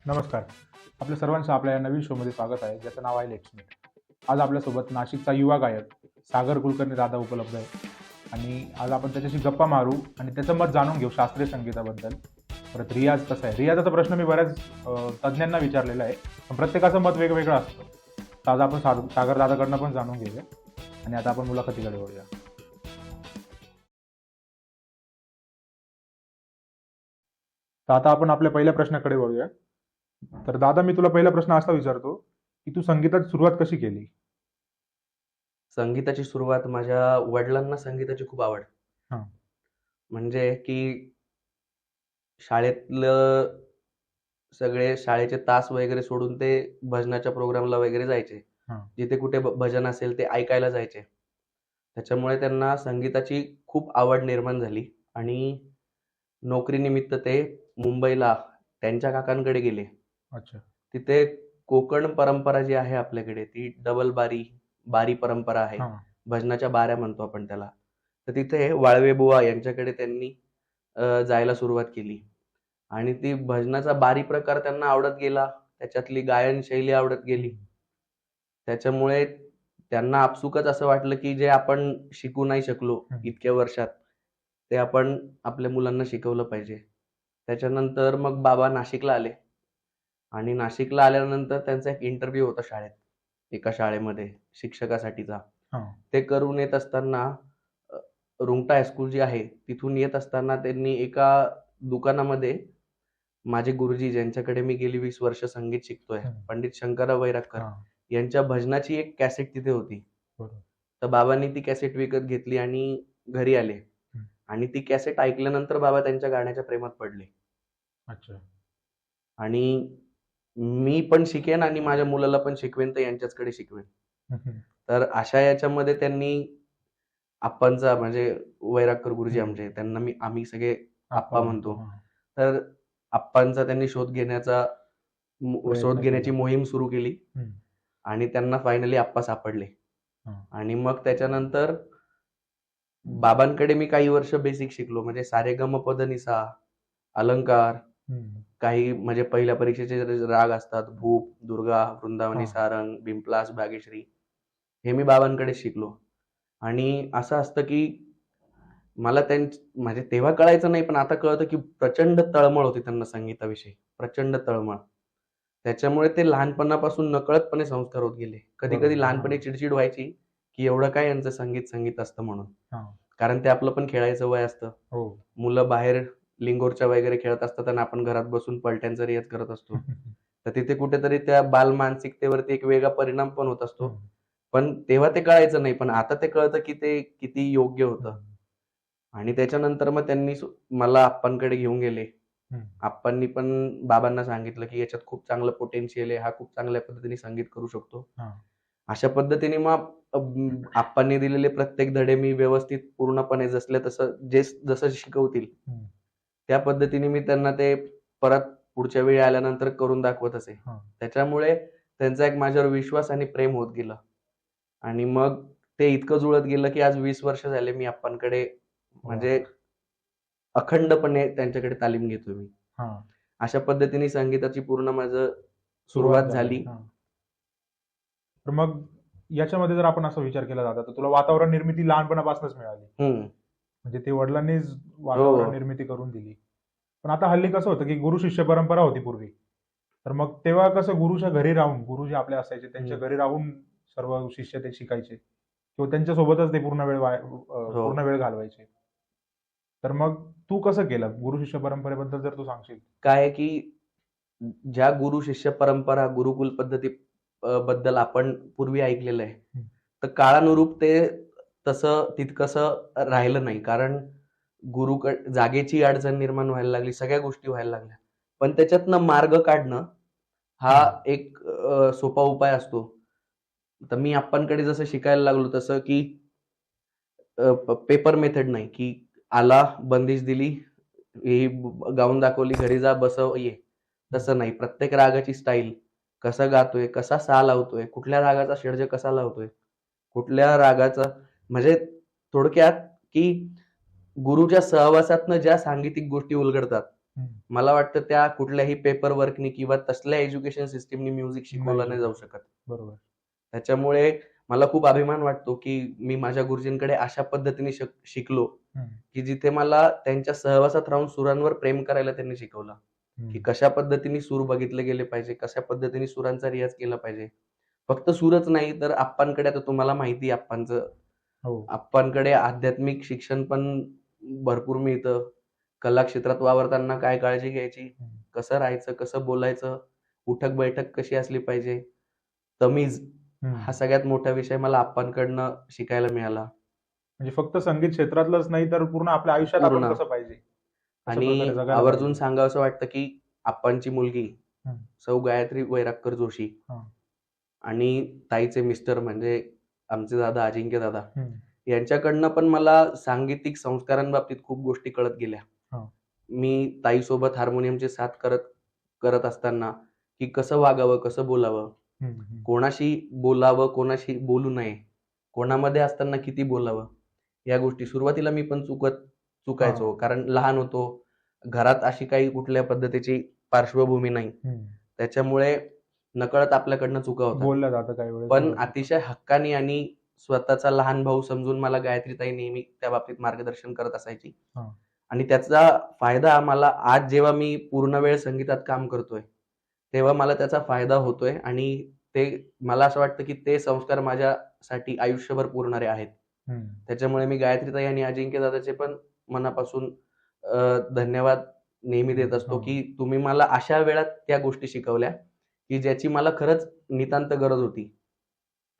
नमस्कार. आपल्या सर्वांचं आपल्या या नवीन शोमध्ये स्वागत आहे, ज्याचं नाव आहे लेट्स मीट. आज आपल्यासोबत नाशिकचा युवा गायक सागर कुलकर्णी दादा उपलब्ध आहे आणि आज आपण त्याच्याशी गप्पा मारू आणि त्याचं मत जाणून घेऊ शास्त्रीय संगीताबद्दल. परत रियाज कसा आहे, रियाजाचा प्रश्न मी बऱ्याच तज्ज्ञांना विचारलेला आहे, पण प्रत्येकाचं मत वेगवेगळं असतं. तर आज आपण सागर दादाकडनं पण जाणून घेऊया आणि आता आपण मुलाखतीकडे वळूया. तर आता आपण आपल्या पहिल्या प्रश्नाकडे वळूया. तर दादा, मी तुला पहिला प्रश्न असा विचारतो की तू संगीताची सुरुवात कशी केली? संगीताची सुरुवात माझ्या वडिलांना संगीताची खूप आवड. हां. म्हणजे की शाळेतलं सगळे शाळेचे तास वगैरे सोडून ते भजनाच्या प्रोग्रामला वगैरे जायचे. हां. जिथे कुठे भजन असेल ते ऐकायला जायचे. त्याच्यामुळे त्यांना संगीताची खूप आवड निर्माण झाली आणि नोकरीनिमित्त ते मुंबईला त्यांच्या काकांकडे गेले. अच्छा. तिथे कोकण परंपरा जी आहे आपल्याकडे, ती डबल बारी परंपरा आहे. हां. भजनाच्या बाऱ्या म्हणतो आपण त्याला. तर तिथे वाळवे बुवा यांच्याकडे त्यांनी जायला सुरुवात केली आणि ती भजनाचा बारी प्रकार त्यांना आवडत गेला. त्याच्यातली गायन शैली आवडत गेली. त्याच्यामुळे त्यांना आपसुकच असं वाटलं, की जे आपण शिकू नाही शकलो इतक्या वर्षात, ते आपण आपल्या मुलांना शिकवलं पाहिजे. त्याच्यानंतर मग बाबा नाशिकला आले आणि नाशिकला आल्यानंतर त्यांचा एक इंटरव्ह्यू होता शाळेत, एका शाळेमध्ये शिक्षकासाठीचा. हां. ते करून येत असताना रुंगटा हायस्कूल जी आहे, तिथून येत असताना त्यांनी एका दुकानामध्ये माझे गुरुजी, ज्यांच्याकडे मी गेली 20 वर्ष संगीत शिकतोय, पंडित शंकरराव वैरागकर हां. यांच्या भजनाची एक कॅसेट तिथे होती. बरोबर. तर बाबांनी ती कॅसेट विकत घेतली आणि घरी आले आणि ती कॅसेट ऐकल्यानंतर बाबा त्यांच्या गाण्याच्या प्रेमात पडले अच्छा. आणि मी पण शिकेन आणि माझ्या मुलाला पण शिकवेन, तर यांच्याचकडे शिकवेन. तर अशा याच्यामध्ये त्यांनी आप्पांचा, म्हणजे वैरागकर गुरुजी आमचे, त्यांना आम्ही सगळे आप्पा म्हणतो. हां. तर आप्पांचा त्यांनी शोध प्रयत्न घेण्याची केला. मोहीम सुरू केली आणि त्यांना फायनली आप्पा सापडले. हां. आणि मग त्याच्यानंतर बाबांकडे मी काही वर्ष बेसिक शिकलो, म्हणजे सारेगमपधनिसा, अलंकार, काही म्हणजे पहिल्या परीक्षेचे राग असतात, भूप, दुर्गा, वृंदावनी सारंग, बिंपलास, भाग्यश्री, हे मी बाबांकडे शिकलो. आणि असं असतं की मला म्हणजे तेव्हा कळायचं नाही, पण आता कळतं की प्रचंड तळमळ होती त्यांना संगीताविषयी, प्रचंड तळमळ. त्याच्यामुळे ते लहानपणापासून नकळतपणे संस्कार होत गेले. कधी-कधी लहानपणी चिडचिड व्हायची की एवढं काय यांचं संगीत असतं म्हणून. कारण ते आपलं पण खेळायचं वय असतं. मुलं बाहेर लिंगोरच्या वगैरे खेळत असतात आणि आपण घरात बसून पलट्यांचा रियाज करत असतो. तर तिथे कुठेतरी त्या बाल मानसिकतेवरती एक वेगळा परिणाम पण होत असतो. पण तेव्हा ते कळायचं नाही, पण आता ते कळतं की ते किती योग्य होतं. आणि त्याच्यानंतर मग त्यांनी मला आप्पांकडे घेऊन गेले. आप्पांनी पण बाबांना सांगितलं की याच्यात खूप चांगलं पोटेन्शियल आहे, हा खूप चांगल्या पद्धतीने संगीत करू शकतो. अशा पद्धतीने मग आप्पांनी दिलेले प्रत्येक धडे मी व्यवस्थित पूर्णपणे जसं शिकवतील त्या पद्धतीने मी त्यांना ते परत पुढच्या वेळी आल्यानंतर करून दाखवत असे. त्याच्यामुळे त्यांचा एक माझ्यावर विश्वास आणि प्रेम होत गेलं आणि मग ते इतकं जुळत गेलं की आज 20 वर्ष झाले मी आप्पांकडे म्हणजे अखंडपणे त्यांच्याकडे तालीम घेतोय मी. अशा पद्धतीने संगीताची पूर्ण माझं सुरुवात झाली. तर मग याच्यामध्ये जर आपण असा विचार केला जाता, तर तुला वातावरण निर्मिती लहानपणापासूनच मिळाली. म्हणजे ते वडिलांनीच वातावरण निर्मिती करून दिली. पण आता हल्ली कसं होतं की गुरु शिष्य परंपरा होती पूर्वी. तर मग तेव्हा कसं गुरुच्या घरी राहून, गुरु जे आपले असायचे त्यांच्या घरी राहून सर्व शिष्य ते शिकायचे किंवा त्यांच्यासोबतच ते पूर्ण वेळ घालवायचे. तर मग तू कसं केलं? गुरु शिष्य परंपरेबद्दल जर तू सांगशील. काय आहे की ज्या गुरु शिष्य परंपरा, गुरुकुल पद्धती बद्दल आपण पूर्वी ऐकलेलं आहे, तर काळानुरूप ते तसं तितकंसं राहिलं नाही. कारण जागेची अडचण निर्माण व्हायला लागली, सगळ्या गोष्टी व्हायला लागल्या. पण त्याच्यातनं मार्ग काढणं हा एक सोपा उपाय असतो. तर मी आप्पांकडे जसं शिकायला लागलो तसं की पेपर मेथड नाही, की आला, बंदिश दिली, ही गाऊन दाखवली, घरी जा, बसव, ये. तसं नाही. प्रत्येक रागाची स्टाईल, कसा गातोय, कसा सा लावतोय, कुठल्या रागाचा षड्ज कसा लावतोय, कुठल्या रागाचा, म्हणजे थोडक्यात की गुरुच्या सहवासातनं ज्या सांगीतिक गोष्टी उलगडतात मला वाटतं त्या कुठल्याही पेपर वर्कनी किंवा तसल्या एज्युकेशन सिस्टीमनी म्युझिक शिकवलं नाही नाही जाऊ शकत. बरोबर. त्याच्यामुळे मला खूप अभिमान वाटतो की मी माझ्या गुरुजींकडे अशा पद्धतीने शिकलो की जिथे मला त्यांच्या सहवासात राहून सुरांवर प्रेम करायला त्यांनी शिकवलं, की कशा पद्धतीने सूर बघितले गेले पाहिजे, कशा पद्धतीने सुरांचा रियाज केला पाहिजे. फक्त सूरच नाही तर आप्पांकडे, आता तुम्हाला माहिती आहे आप्पांचं, हो. आप्पांकडे आध्यात्मिक शिक्षण पण भरपूर मिळतं. कला क्षेत्रात वावरताना काय काळजी घ्यायची, कसं राहायचं, कसं बोलायचं, उठक बैठक कशी असली पाहिजे, तमीज, हा सगळ्यात मोठा विषय मला आप्पांकडनं शिकायला मिळाला. म्हणजे फक्त संगीत क्षेत्रातलंच नाही तर पूर्ण आपल्या आयुष्यात आपण कसं पाहिजे, कशा प्रकारे आणि जगायला आवर्जून पाहिजे. सांगावंसं वाटतं की आप्पांची मुलगी सौ गायत्री वैरागकर जोशी आणि ताईचे मिस्टर म्हणजे आमचे दादा अजिंक्य दादा, यांच्याकडनं पण मला सांगीतिक संस्कारांबाबतीत खूप गोष्टी कळत गेल्या. मी ताईसोबत हार्मोनियमची साथ करत असताना की कसं वागावं, कसं बोलावं, कोणाशी बोलावं, कोणाशी बोलू नये, कोणामध्ये असताना किती बोलावं, या गोष्टी सुरुवातीला मी पण चुकायचो. कारण लहान होतो, घरात अशी काही कुठल्या पद्धतीची पार्श्वभूमी नाही, त्याच्यामुळे नकळत आपल्याकडनं चुका होतात. बोललं जातं काही वेळेस. पण अतिशय हक्कानी आणि स्वतःचा लहान भाऊ समजून मला गायत्रीताई नेहमी त्या बाबतीत मार्गदर्शन करत असायची. आणि त्याचा फायदा मला आज जेव्हा मी पूर्ण वेळ संगीतात काम करतोय तेव्हा मला त्याचा फायदा होतोय. आणि ते मला असं वाटतं की ते संस्कार माझ्यासाठी आयुष्यभर पुरणारे आहेत. त्याच्यामुळे मी गायत्रीताई आणि अजिंक्य दादाचे पण मनापासून धन्यवाद नेहमी देत असतो की तुम्ही मला अशा वेळात त्या गोष्टी शिकवल्या की ज्याची मला खरंच नितांत गरज होती.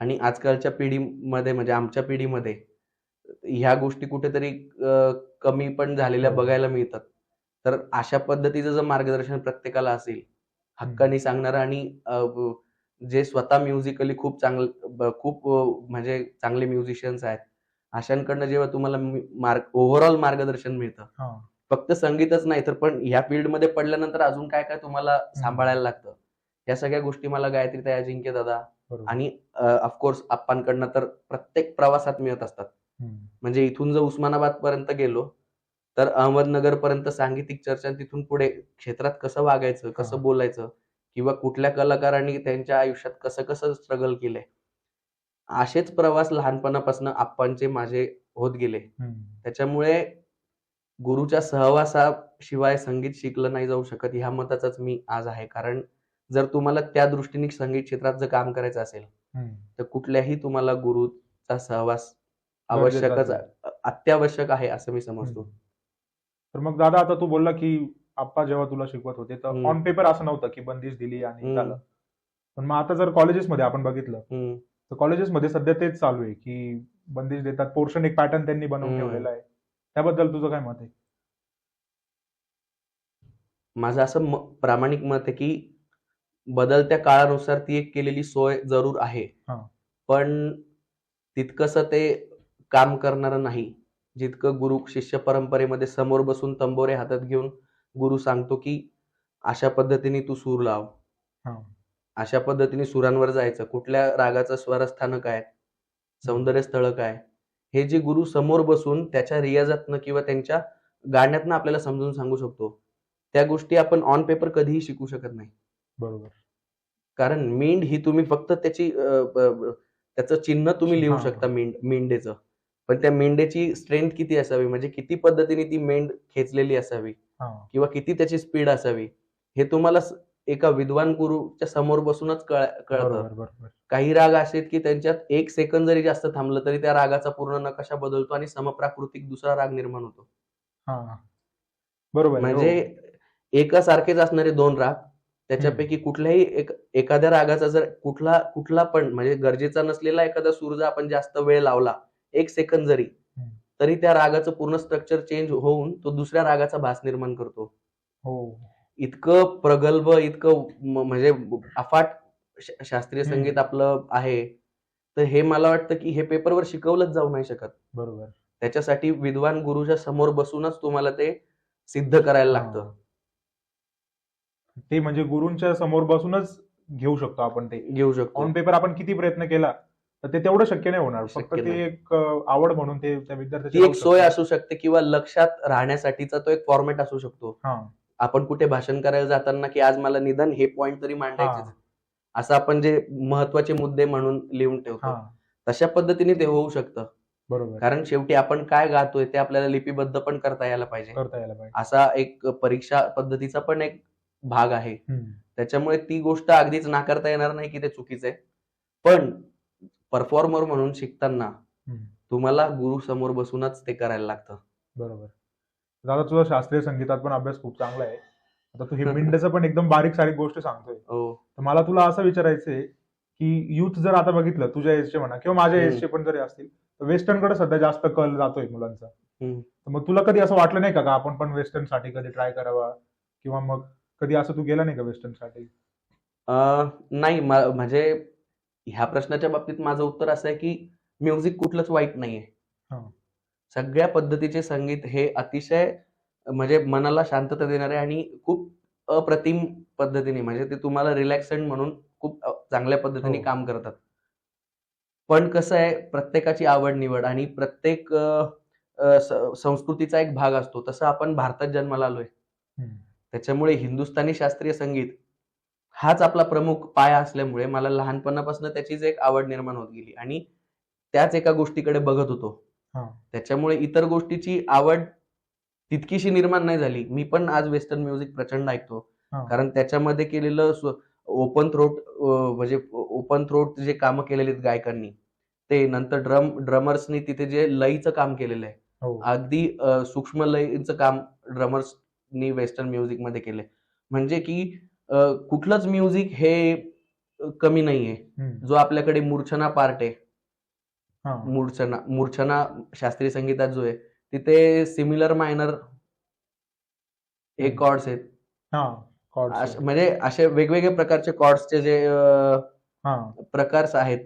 आणि आजकालच्या पिढीमध्ये म्हणजे आमच्या पिढीमध्ये ह्या गोष्टी कुठेतरी कमी पण झालेल्या बघायला मिळतात. तर अशा पद्धतीचं जर मार्गदर्शन प्रत्येकाला असेल, हक्कानी सांगणारं आणि जे स्वतः म्युझिकली खूप म्हणजे चांगले म्युझिशियन्स आहेत, अशांकडनं जेव्हा तुम्हाला ओव्हरऑल मार्गदर्शन मिळतं, फक्त संगीतच नाही तर पण ह्या फील्डमध्ये पडल्यानंतर अजून काय काय तुम्हाला सांभाळायला लागतं, या सगळ्या गोष्टी मला गायत्रीताई, अजिंक्य दादा आणि ऑफकोर्स आप्पांकडनं तर प्रत्येक प्रवासात मिळत असतात. म्हणजे इथून जर उस्मानाबाद पर्यंत गेलो तर अहमदनगर पर्यंत सांगीतिक चर्चा, तिथून पुढे क्षेत्रात कसं वागायचं, कसं बोलायचं, किंवा कुठल्या कलाकारांनी त्यांच्या आयुष्यात कसं कसं स्ट्रगल केलंय, असेच प्रवास लहानपणापासून आप्पांचे माझे होत गेले. त्याच्यामुळे गुरुच्या सहवासाशिवाय संगीत शिकलं नाही जाऊ शकत ह्या मताचाच मी आज आहे. कारण जर तुम्हाला त्या दृष्टीने संगीत क्षेत्रात जर काम करायचं असेल तर कुठल्याही तुम्हाला गुरुचा सहवास आवश्यकच, अत्यावश्यक आहे असं मी समजतो. तर मग दादा, आता तू बोलला की आप्पा जेव्हा तुला शिकवत होते तर ऑन पेपर असं नव्हतं की बंदिश दिली आणि झालं. पण मग आता जर कॉलेजेसमध्ये आपण बघितलं तर कॉलेजेसमध्ये सध्या तेच चालू आहे की बंदिश देतात, पोर्शन एक पॅटर्न त्यांनी बनवून ठेवलेला आहे. त्याबद्दल तुझं काय मत आहे? माझं असं प्रामाणिक मत आहे की बदलत्या काळानुसार ती एक केलेली सोय जरूर आहे, पण तितकंसं ते काम करणारं नाही जितकं गुरु शिष्य परंपरेमध्ये समोर बसून तंबोरे हातात घेऊन गुरु सांगतो की अशा पद्धतीने तू सूर लाव, अशा पद्धतीने सुरांवर जायचं, कुठल्या रागाचं स्वरस्थान काय, सौंदर्य स्थळ काय, हे जे गुरु समोर बसून त्याच्या रियाजातनं किंवा त्यांच्या गाण्यातनं आपल्याला समजून सांगू शकतो, त्या गोष्टी आपण ऑन पेपर कधीही शिकू शकत नाही. बरोबर. कारण मींड ही तुम्ही फक्त त्याचं चिन्ह तुम्ही लिहू शकता, मेंढेचं, पण त्या मेंढेची स्ट्रेंथ किती असावी, म्हणजे किती पद्धतीने ती मेंढ खेचलेली असावी किंवा किती त्याची स्पीड असावी, हे तुम्हाला एका विद्वान गुरुच्या समोर बसूनच कळतं. काही राग असे की त्यांच्यात 1 सेकंद जरी जास्त थांबलं तरी त्या रागाचा पूर्ण नकाशा बदलतो आणि समप्राकृतिक दुसरा राग निर्माण होतो. बरोबर. म्हणजे एकासारखेच असणारे 2 राग, त्याच्यापैकी कुठल्याही एखाद्या रागाचा जर कुठला पण म्हणजे गरजेचा नसलेला एखादा सूर जर आपण जास्त वेळ लावला, 1 सेकंद जरी, तरी त्या रागाचं पूर्ण स्ट्रक्चर चेंज होऊन तो दुसऱ्या रागाचा भास निर्माण करतो. इतकं प्रगल्भ, इतकं म्हणजे अफाट शास्त्रीय संगीत आपलं आहे. तर हे मला वाटतं की हे पेपरवर शिकवलंच जाऊ नाही शकत. बरोबर. त्याच्यासाठी विद्वान गुरुच्या समोर बसूनच तुम्हाला ते सिद्ध करायला लागतं. ते म्हणजे गुरूंच्या समोर बसूनच घेऊ शकतो आपण, ते घेऊ शकतो. ऑन पेपर आपण किती प्रयत्न केला तर ते तेवढं शक्य नाही होणार. फक्त ते एक आवड म्हणून ते त्या विद्यार्थ्याची एक सोय असू शकते किंवा लक्षात राहण्यासाठीचा तो एक फॉर्मॅट असू शकतो. आपण कुठे भाषण करायला जाताना की आज मला निदान हे पॉइंट तरी मांडायचे, हा असं आपण जे महत्वाचे मुद्दे म्हणून लिहून ठेवतो, हा तशा पद्धतीने ते होऊ शकतं. बरोबर, कारण शेवटी आपण काय गातोय ते आपल्याला लिपिबद्ध पण करता यायला पाहिजे. करता यायला पाहिजे. असा एक परीक्षा पद्धतीचा पण एक भाग आहे. त्याच्यामुळे ती गोष्ट अगदीच नाकारता येणार नाही की ते चुकीचं आहे. पण परफॉर्मर म्हणून शिकताना तुम्हाला गुरु समोर बसूनच ते करायला लागतं. बरोबर. दादा तुझा शास्त्रीय संगीतात पण अभ्यास खूप चांगला आहे. आता तू हे मिंडचं पण एकदम बारीक सारीक गोष्ट सांगतोय. हो. तर मला तुला असं विचारायचंय की युथ जर आता बघितलं तुझ्या एजचे म्हणा किंवा माझ्या एजचे पण जरी असतील तर वेस्टर्न कडे सध्या जास्त कल जातोय मुलांचा. तर मग तुला कधी असं वाटलं नाही का आपण पण वेस्टर्न साठी कधी ट्राय करावा किंवा मग कधी असं तू गेला नाही का वेस्टर्न साठी? नाही, म्हणजे ह्या प्रश्नाच्या बाबतीत माझं उत्तर असं आहे की म्युझिक कुठलंच वाईट नाहीये. सगळ्या पद्धतीचे संगीत हे अतिशय म्हणजे मनाला शांतता देणारे आणि खूप अप्रतिम पद्धतीने, म्हणजे ते तुम्हाला रिलॅक्संट म्हणून खूप चांगल्या पद्धतीने काम करतात. पण कसं आहे, प्रत्येकाची आवड निवड आणि प्रत्येक संस्कृतीचा एक भाग असतो. तसं आपण भारतात जन्माला आलोय, त्याच्यामुळे हिंदुस्थानी शास्त्रीय संगीत हाच आपला प्रमुख पाया असल्यामुळे मला लहानपणापासून त्याचीच एक आवड निर्माण होत गेली आणि त्याच एका गोष्टीकडे बघत होतो. त्याच्यामुळे इतर गोष्टीची आवड तितकीशी निर्माण नाही झाली. मी पण आज वेस्टर्न म्युझिक प्रचंड ऐकतो, कारण त्याच्यामध्ये केलेलं ओपन थ्रोट, म्हणजे ओपन थ्रोट जे कामं केलेली आहेत गायकांनी, ते नंतर ड्रमर्सनी तिथे जे लयचं काम केलेलं आहे, अगदी सूक्ष्म लयचं काम ड्रमर्सनी वेस्टर्न म्युझिक मध्ये केलंय. म्हणजे की कुठलंच म्युझिक हे कमी नाहीये. जो आपल्याकडे मूर्छना पार्ट आहे, मूर्छना शास्त्रीय संगीतात जो आहे, तिथे सिमिलर मायनर हे कॉर्ड्स आहेत. म्हणजे असे वेगवेगळे प्रकारचे कॉर्ड्सचे जे प्रकार आहेत,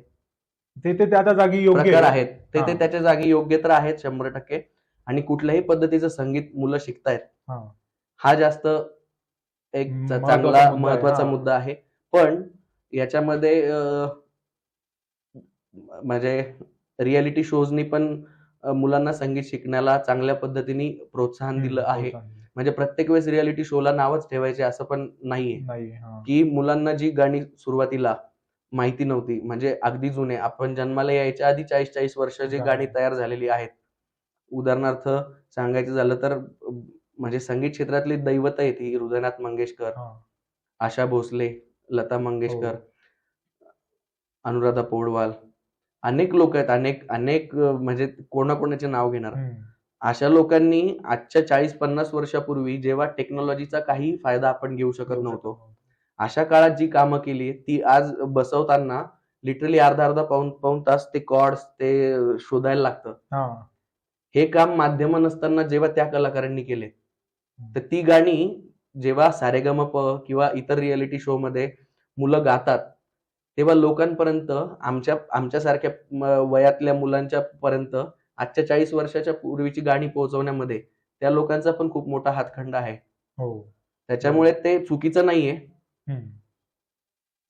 ते त्याच्या जागी योग्य प्रकार आहेत, ते त्याच्या जागी योग्य तर आहेत 100%. आणि कुठल्याही पद्धतीचं संगीत मुलं शिकतायत, हा जास्त एक चांगला महत्वाचा मुद्दा आहे. पण याच्यामध्ये म्हणजे रियालिटी शोजनी पण मुलांना संगीत शिकण्याला चांगल्या पद्धतीने प्रोत्साहन दिलं आहे. म्हणजे प्रत्येक वेळेस रियालिटी शोला नावच ठेवायचे असं पण नाहीये की मुलांना जी गाणी सुरुवातीला माहिती नव्हती, म्हणजे अगदी जुने, आपण जन्माला यायच्या आधी 40-40 वर्ष जी गाणी तयार झालेली आहेत. उदाहरणार्थ सांगायचं झालं तर म्हणजे संगीत क्षेत्रातली दैवत आहे ती हृदयनाथ मंगेशकर, आशा भोसले, लता मंगेशकर, अनुराधा पौडवाल, अनेक लोक आहेत, अनेक म्हणजे कोणाकोणाचे नाव घेणार. अशा लोकांनी आजच्या 40-50 वर्षापूर्वी जेव्हा टेक्नॉलॉजीचा काही फायदा आपण घेऊ शकत नव्हतो, अशा काळात जी कामं केली ती आज बसवताना लिटरली अर्धा पाऊण तास ते कॉर्ड्स ते शोधायला लागतं. हे काम माध्यम नसताना जेव्हा त्या कलाकारांनी केले, तर ती गाणी जेव्हा सारेगमप किंवा इतर रियालिटी शो मध्ये मुलं गातात, तेव्हा लोकांपर्यंत, आमच्यासारख्या वयातल्या मुलांच्या पर्यंत आजच्या 40 वर्षाच्या पूर्वीची गाणी पोहोचवण्यामध्ये त्या लोकांचा पण खूप मोठा हातखंडा आहे. त्याच्यामुळे ते चुकीचं नाहीये.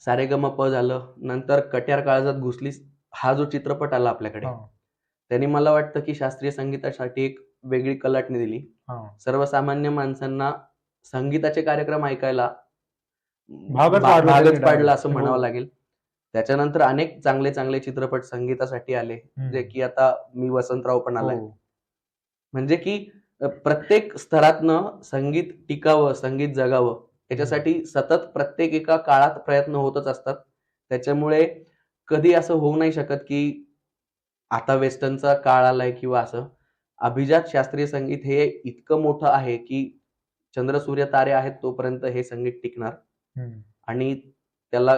सारेगमप झालं, नंतर कट्यार काळजात घुसलीस हा जो चित्रपट आला आपल्याकडे, त्यांनी मला वाटतं की शास्त्रीय संगीतासाठी एक वेगळी कलाटणी दिली. सर्वसामान्य माणसांना संगीताचे कार्यक्रम ऐकायला भागच पाडला असं म्हणावं लागेल. त्याच्यानंतर अनेक चांगले चांगले चित्रपट संगीतासाठी आले, जे की आता मी वसंतराव पण आलाय. म्हणजे की प्रत्येक स्तरातनं संगीत टिकावं, संगीत जगावं, याच्यासाठी सतत प्रत्येक एका काळात प्रयत्न होतच असतात. त्याच्यामुळे कधी असं होऊ नाही शकत की आता वेस्टर्नचा काळ आलाय किंवा असं. अभिजात शास्त्रीय संगीत हे इतकं मोठं आहे की चंद्र सूर्य तारे आहेत तोपर्यंत हे संगीत टिकणार आणि त्याला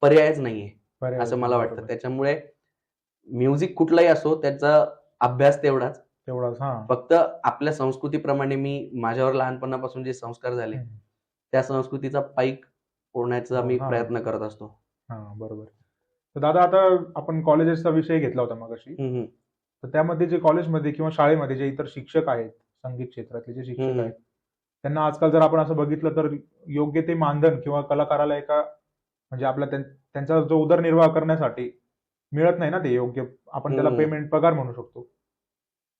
पर्यायच नाहीये असं मला वाटतं. त्याच्यामुळे म्युझिक कुठलाही असो, त्याचा अभ्यास तेवढाच. फक्त आपल्या संस्कृतीप्रमाणे मी माझ्यावर लहानपणापासून जे संस्कार झाले त्या संस्कृतीचा पाईक होण्याचा मी प्रयत्न करत असतो. बरोबर. तर दादा, आता आपण कॉलेजेसचा विषय घेतला होता मगाशी, तर त्यामध्ये जे कॉलेजमध्ये किंवा शाळेमध्ये जे इतर शिक्षक आहेत, संगीत क्षेत्रातले जे शिक्षक आहेत, त्यांना आजकाल जर आपण असं बघितलं तर योग्य ते मानधन किंवा कलाकाराला एका म्हणजे आपला त्यांचा जो उदरनिर्वाह करण्यासाठी मिळत नाही ना ते योग्य, आपण त्याला पेमेंट, पगार म्हणू शकतो.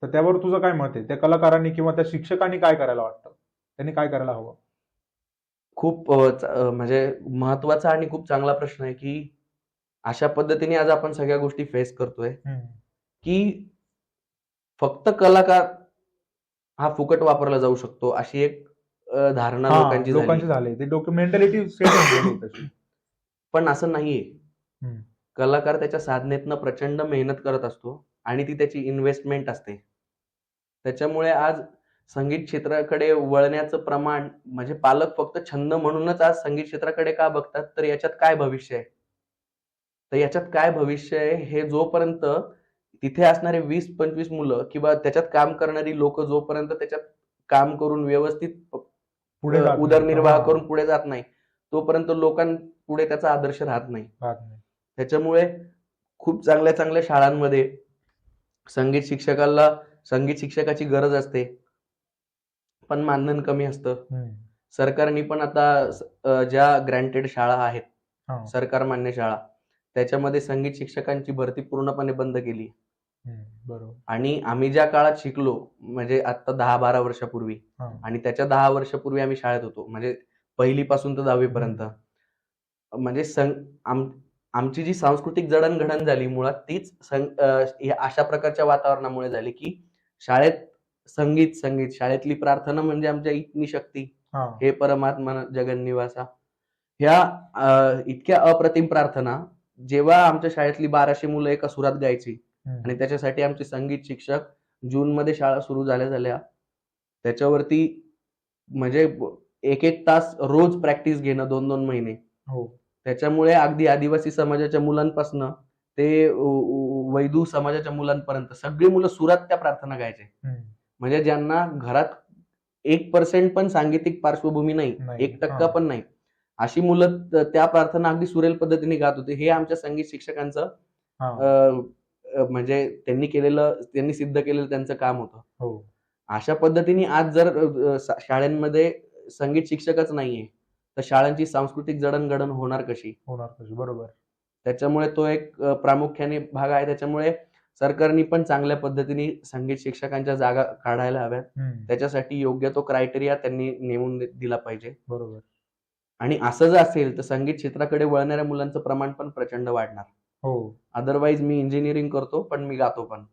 तर त्यावर तुझं काय मत आहे? त्या कलाकारांनी किंवा त्या शिक्षकांनी काय करायला वाटतं? त्यांनी काय करायला हवं? खूप म्हणजे महत्वाचा आणि खूप चांगला प्रश्न आहे की अशा पद्धतीने आज आपण सगळ्या गोष्टी फेस करतोय की फक्त कलाकार हा फुकट वापरला जाऊ शकतो अशी एक धारणा लोकांची झाली. झाली ते मेंटॅलिटी सेट होऊन गेली तशी. पण असं नाहीये. कलाकार त्याच्या साधनेतनं प्रचंड मेहनत करत असतो आणि ती त्याची इन्व्हेस्टमेंट असते. त्याच्यामुळे आज संगीत क्षेत्राकडे वळण्याचं प्रमाण म्हणजे पालक फक्त छंद म्हणूनच आज संगीत क्षेत्राकडे का बघतात, तर याच्यात काय भविष्य आहे? तर याच्यात काय भविष्य आहे हे जोपर्यंत तिथे असणारे 20-25 मुलं किंवा त्याच्यात काम करणारी लोक जोपर्यंत त्याच्यात काम करून व्यवस्थित पुढे उदरनिर्वाह करून पुढे जात नाही, तोपर्यंत लोकांपुढे त्याचा आदर्श राहत नाही. त्याच्यामुळे खूप चांगल्या चांगल्या शाळांमध्ये संगीत शिक्षकाची गरज असते, पण मानधन कमी असतं. सरकारने पण आता ज्या ग्रँटेड शाळा आहेत, सरकार मान्य शाळा, त्याच्यामध्ये संगीत शिक्षकांची भरती पूर्णपणे बंद केली. बरोबर. आणि आम्ही ज्या काळात शिकलो म्हणजे आता 10-12 वर्षापूर्वी आणि त्याच्या 10 वर्षापूर्वी आम्ही शाळेत होतो, म्हणजे 1ली पासून तर 10वी पर्यंत, म्हणजे आमची जी सांस्कृतिक जडणघडण झाली मुळात तीच अशा प्रकारच्या वातावरणामुळे झाली की शाळेत संगीत शाळेतली प्रार्थना म्हणजे आमच्या इतनी शक्ती हे परमात्मा जगन्निवासा, ह्या इतक्या अप्रतिम प्रार्थना जेव्हा आमच्या शाळेतली 1200 मुलं एका सुरात गायची आणि त्याच्यासाठी आमचे संगीत शिक्षक जूनमध्ये शाळा सुरू झाल्या त्याच्यावरती म्हणजे 1-1 तास रोज प्रॅक्टिस घेणं 2-2 महिने. त्याच्यामुळे अगदी आदिवासी समाजाच्या मुलांपासून ते वैदू समाजाच्या मुलांपर्यंत सगळी मुलं सुरात त्या प्रार्थना गायचे. म्हणजे ज्यांना घरात 1% पण सांगीतिक पार्श्वभूमी नाही, 1% पण नाही, अशी मुलं त्या प्रार्थना अगदी सुरेल पद्धतीने गात होते. हे आमच्या संगीत शिक्षकांचं म्हणजे त्यांनी सिद्ध केलेलं त्यांचं काम होतं. अशा पद्धतीने आज जर शाळांमध्ये संगीत शिक्षकच नाहीये तर शाळांची सांस्कृतिक जडणघडण होणार कशी? बरोबर. त्याच्यामुळे तो एक प्रामुख्याने भाग आहे. त्याच्यामुळे सरकारने पण चांगल्या पद्धतीने संगीत शिक्षकांच्या जागा काढायला हव्यात. त्याच्यासाठी योग्य तो क्रायटेरिया त्यांनी नेमून दिला पाहिजे. बरोबर. आणि असं जर असेल तर संगीत क्षेत्राकडे वळणाऱ्या मुलांचं प्रमाण पण प्रचंड वाढणार. अदरवाईज मी इंजिनिअरिंग करतो पण मी गातो पण,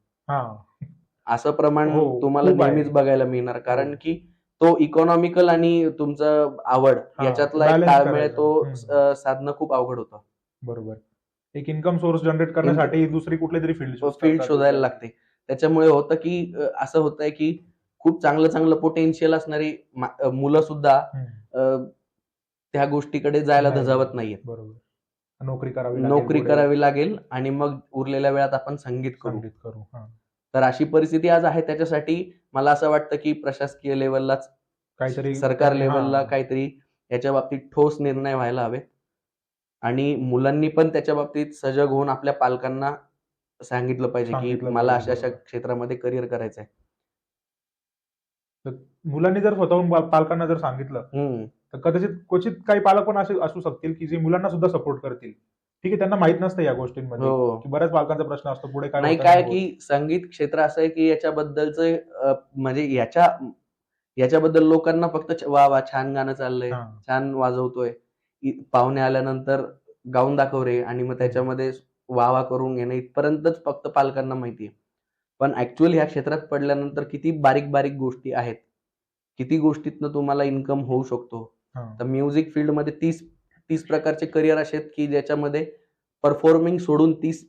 असं प्रमाण तुम्हाला नेहमीच बघायला मिळणार. कारण की तो इकॉनॉमिकल आणि तुमचं आवड याच्यातला एक ताळमेळ तो साधणं खूप अवघड होतं. बरोबर. एक इन्कम सोर्स जनरेट करण्यासाठी दुसरी कुठली तरी फील्ड शोधायला लागते. त्याच्यामुळे होतं की असं होतंय की खूप चांगलं पोटेन्शियल असणारी मुलं सुद्धा त्या गोष्टीकडे जायला धजावत नाहीयेत. बरोबर. नोकरी करावी लागेल आणि मग उरलेल्या वेळात आपण संगीत करू. तर अशी परिस्थिती आज आहे. त्याच्यासाठी मला असं वाटतं की प्रशासकीय लेवललाच काहीतरी, सरकार लेवलला काहीतरी याच्या बाबतीत ठोस निर्णय व्हायला हवेत आणि मुलांनी पण त्याच्या बाबतीत सजग होऊन आपल्या पालकांना सांगितलं पाहिजे की मला अशा क्षेत्रामध्ये करिअर करायचंय. मुलांनी जर स्वतःहून पालकांना जर सांगितलं तर कदाचित क्वचित काही पालक पण असे असू शकतील की जे मुलांना सुद्धा सपोर्ट करतील. ठीक आहे, त्यांना माहित नसतं या गोष्टींमध्ये की बऱ्याच पालकांचा प्रश्न असतो पुढे काय नाही. काय की संगीत क्षेत्र असं आहे की याच्याबद्दलचं म्हणजे याच्याबद्दल लोकांना फक्त वा छान गाणं चाललंय, छान वाजवतोय, पाहुणे आल्यानंतर गाऊन दाखव रे, आणि मग त्याच्यामध्ये वाह करून घेणं इथपर्यंतच फक्त पालकांना माहितीये. पण ऍक्च्युअली ह्या क्षेत्रात पडल्यानंतर किती बारीक बारीक गोष्टी आहेत, किती गोष्टीतनं तुम्हाला इन्कम होऊ शकतो. तर म्युझिक फील्डमध्ये 30 प्रकारचे करिअर असे आहेत की ज्याच्यामध्ये परफॉर्मिंग सोडून 30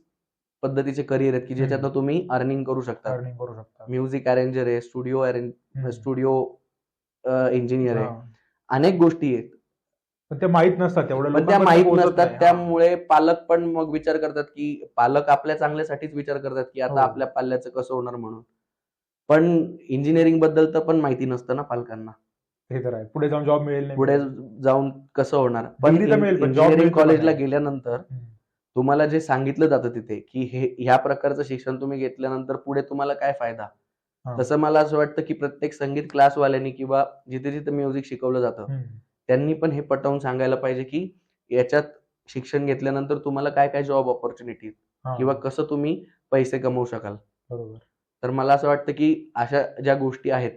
पद्धतीचे करिअर आहेत की ज्याच्यातनं तुम्ही अर्निंग करू शकता. म्युझिक अरेंजर आहे, स्टुडिओ इंजिनियर आहे, अनेक गोष्टी आहेत. पण त्या माहित नसतात, त्यामुळे पालक पण मग विचार करतात की पालक आपल्या चांगल्यासाठीच विचार करतात की आता आपल्या पाल्याचं कसं होणार म्हणून. पण इंजिनिअरिंग बद्दल तर पण माहिती नसतं ना पालकांना. हे तर आहे, पुढे जाऊन जॉब मिळेल, पुढे जाऊन कसं होणार. पण इंजिनिअरिंग कॉलेजला गेल्यानंतर तुम्हाला जे सांगितलं जातं तिथे की ह्या प्रकारचं शिक्षण तुम्ही घेतल्यानंतर पुढे तुम्हाला काय फायदा, तसं मला असं वाटतं की प्रत्येक संगीत क्लासवाल्यांनी किंवा जिथे जिथे म्युझिक शिकवलं जातं त्यांनी पण हे पटवून सांगायला पाहिजे की याच्यात शिक्षण घेतल्यानंतर तुम्हाला काय काय जॉब ऑपॉर्च्युनिटी किंवा कसं तुम्ही पैसे कमवू शकाल. बरोबर. तर मला असं वाटतं की अशा ज्या गोष्टी आहेत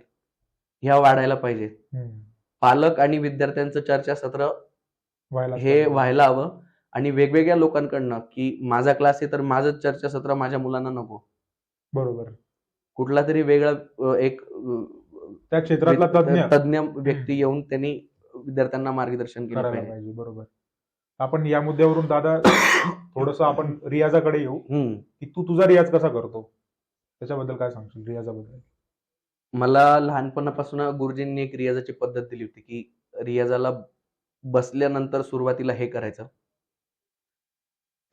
ह्या वाढायला पाहिजेत. पालक आणि विद्यार्थ्यांचं चर्चासत्र हे पाहिजे. व्हायला हवं आणि वेगवेगळ्या लोकांकडनं, की माझा क्लास आहे तर माझं चर्चासत्र माझ्या मुलांना नको. बरोबर. कुठला तरी वेगळा एक त्या क्षेत्रातला तज्ञ व्यक्ती येऊन त्यांनी विद्यार्थ्यांना मार्गदर्शन केलं करायला पाहिजे. पाहिजे. बरोबर. आपण या मुद्द्यावरून दादा थोडस आपण रियाजाकडे येऊ, की तू तुझा रियाज कसा करतो, त्याच्याबद्दल काय सांगशील रियाजाबद्दल? मला लहानपणापासून गुरुजींनी एक रियाजाची पद्धत दिली होती, की रियाजाला बसल्यानंतर सुरुवातीला हे करायचं.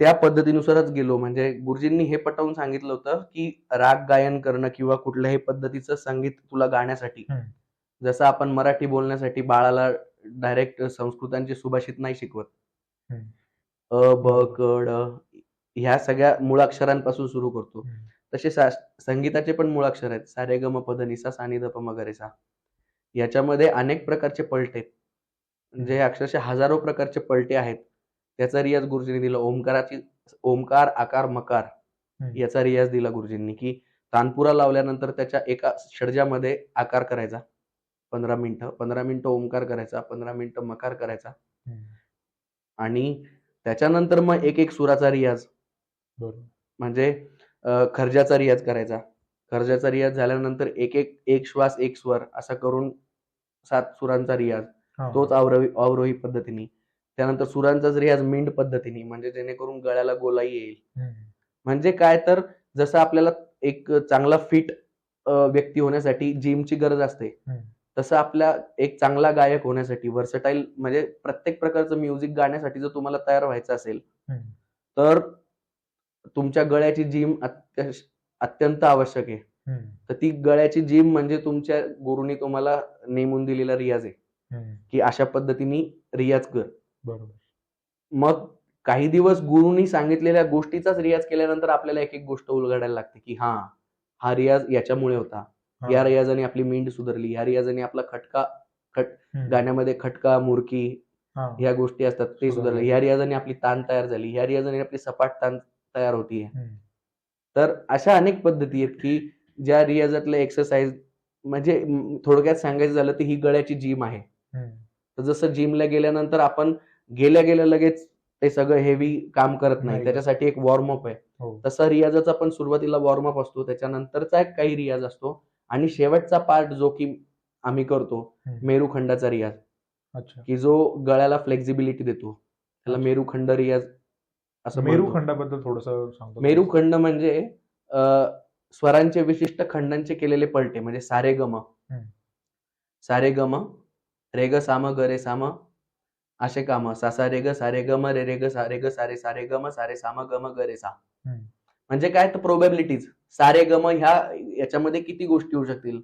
त्या पद्धतीनुसारच गेलो. म्हणजे गुरुजींनी हे पटवून सांगितलं होतं, की राग गायन करणं किंवा कुठल्याही पद्धतीचं संगीत तुला गाण्यासाठी, जसं आपण मराठी बोलण्यासाठी बाळाला डायरेक्ट संस्कृतांचे सुभाषित नाही शिकवत. अ, ब, क, ड ह्या सगळ्या मुळाक्षरांपासून सुरू करतो. तसे संगीताचे पण मुळाक्षर आहेत. सा रे ग म प ध नि सा, सा नि ध प म ग रे सा. याच्यामध्ये अनेक प्रकारचे पलटे आहेत. म्हणजे अक्षरशः हजारो प्रकारचे पलटे आहेत. त्याचा रियाज गुरुजींनी दिला. ओमकार, आकार, मकार याचा रियाज दिला गुरुजींनी, की तानपुरा लावल्यानंतर त्याच्या एका षडजामध्ये आकार करायचा 15 मिनिटं, 15 मिनिटं ओमकार करायचा, 15 मिनिटं मकार करायचा आणि त्याच्यानंतर मग एक सुराचा रियाज, म्हणजे खर्जाचा रियाज करायचा. खर्जाचा रियाज झाल्यानंतर एक श्वास एक स्वर असा करून 7 सुरांचा रियाज, तोच अवरोही पद्धतीने. त्यानंतर सुरांचाच रियाज मिंड पद्धतीने, म्हणजे जेणेकरून गळ्याला गोलाई येईल. म्हणजे काय तर जसं आपल्याला एक चांगला फिट व्यक्ती होण्यासाठी जिमची गरज असते, तसं आपल्या एक चांगला गायक होण्यासाठी, वर्सटाईल म्हणजे प्रत्येक प्रकारचं म्युझिक गाण्यासाठी जर तुम्हाला तयार व्हायचं असेल तर तुमच्या गळ्याची जिम अत्यंत आवश्यक आहे. तर ती गळ्याची जिम म्हणजे तुमच्या गुरुनी तुम्हाला नेमून दिलेला रियाज आहे, की अशा पद्धतीने रियाज कर. बरोबर. मग काही दिवस गुरुनी सांगितलेल्या गोष्टीचाच रियाज केल्यानंतर आपल्याला एक गोष्ट उलगडायला लागते, की हा रियाज याच्यामुळे होता. या रियाजाने आपली मींड सुधारली, या रियाजाने आपला गाण्यामध्ये खटका, मुरकी ह्या गोष्टी असतात ते सुधारले, या रियाजाने आपली तान तयार झाली, या रियाजाने आपली सपाट तान तयार होतीये. तर अशा अनेक पद्धती आहेत, की ज्या रियाजातल्या एक्सरसाइज, म्हणजे थोडक्यात सांगायचं झालं तर ही गळ्याची जिम आहे. तर जसं जिमला गेल्यानंतर आपण गेल्या लगेच ते सगळं हेवी काम करत नाही, त्याच्यासाठी एक वॉर्मअप आहे. तसा रियाजाचा पण सुरुवातीला वॉर्मअप असतो, त्याच्यानंतरचा एक काही रियाज असतो आणि शेवटचा पार्ट जो की आम्ही करतो मेरुखंडाचा रियाज, की जो गळ्याला फ्लेक्झिबिलिटी देतो, त्याला मेरुखंड रियाज असं. मेरुखंडाबद्दल थोडस सांगतो. मेरुखंड म्हणजे स्वरांचे विशिष्ट खंडांचे केलेले पलटे, म्हणजे सारे गम, रे ग साम ग रे साम असे काम, सा सा रे ग सा रे ग म रे रे ग सा रे ग सा रे सा रे ग म सा रे सा म ग म ग रे सा. म्हणजे काय तर प्रोबॅबिलिटीज, सारे गम याच्यामध्ये किती गोष्टी होऊ शकतील.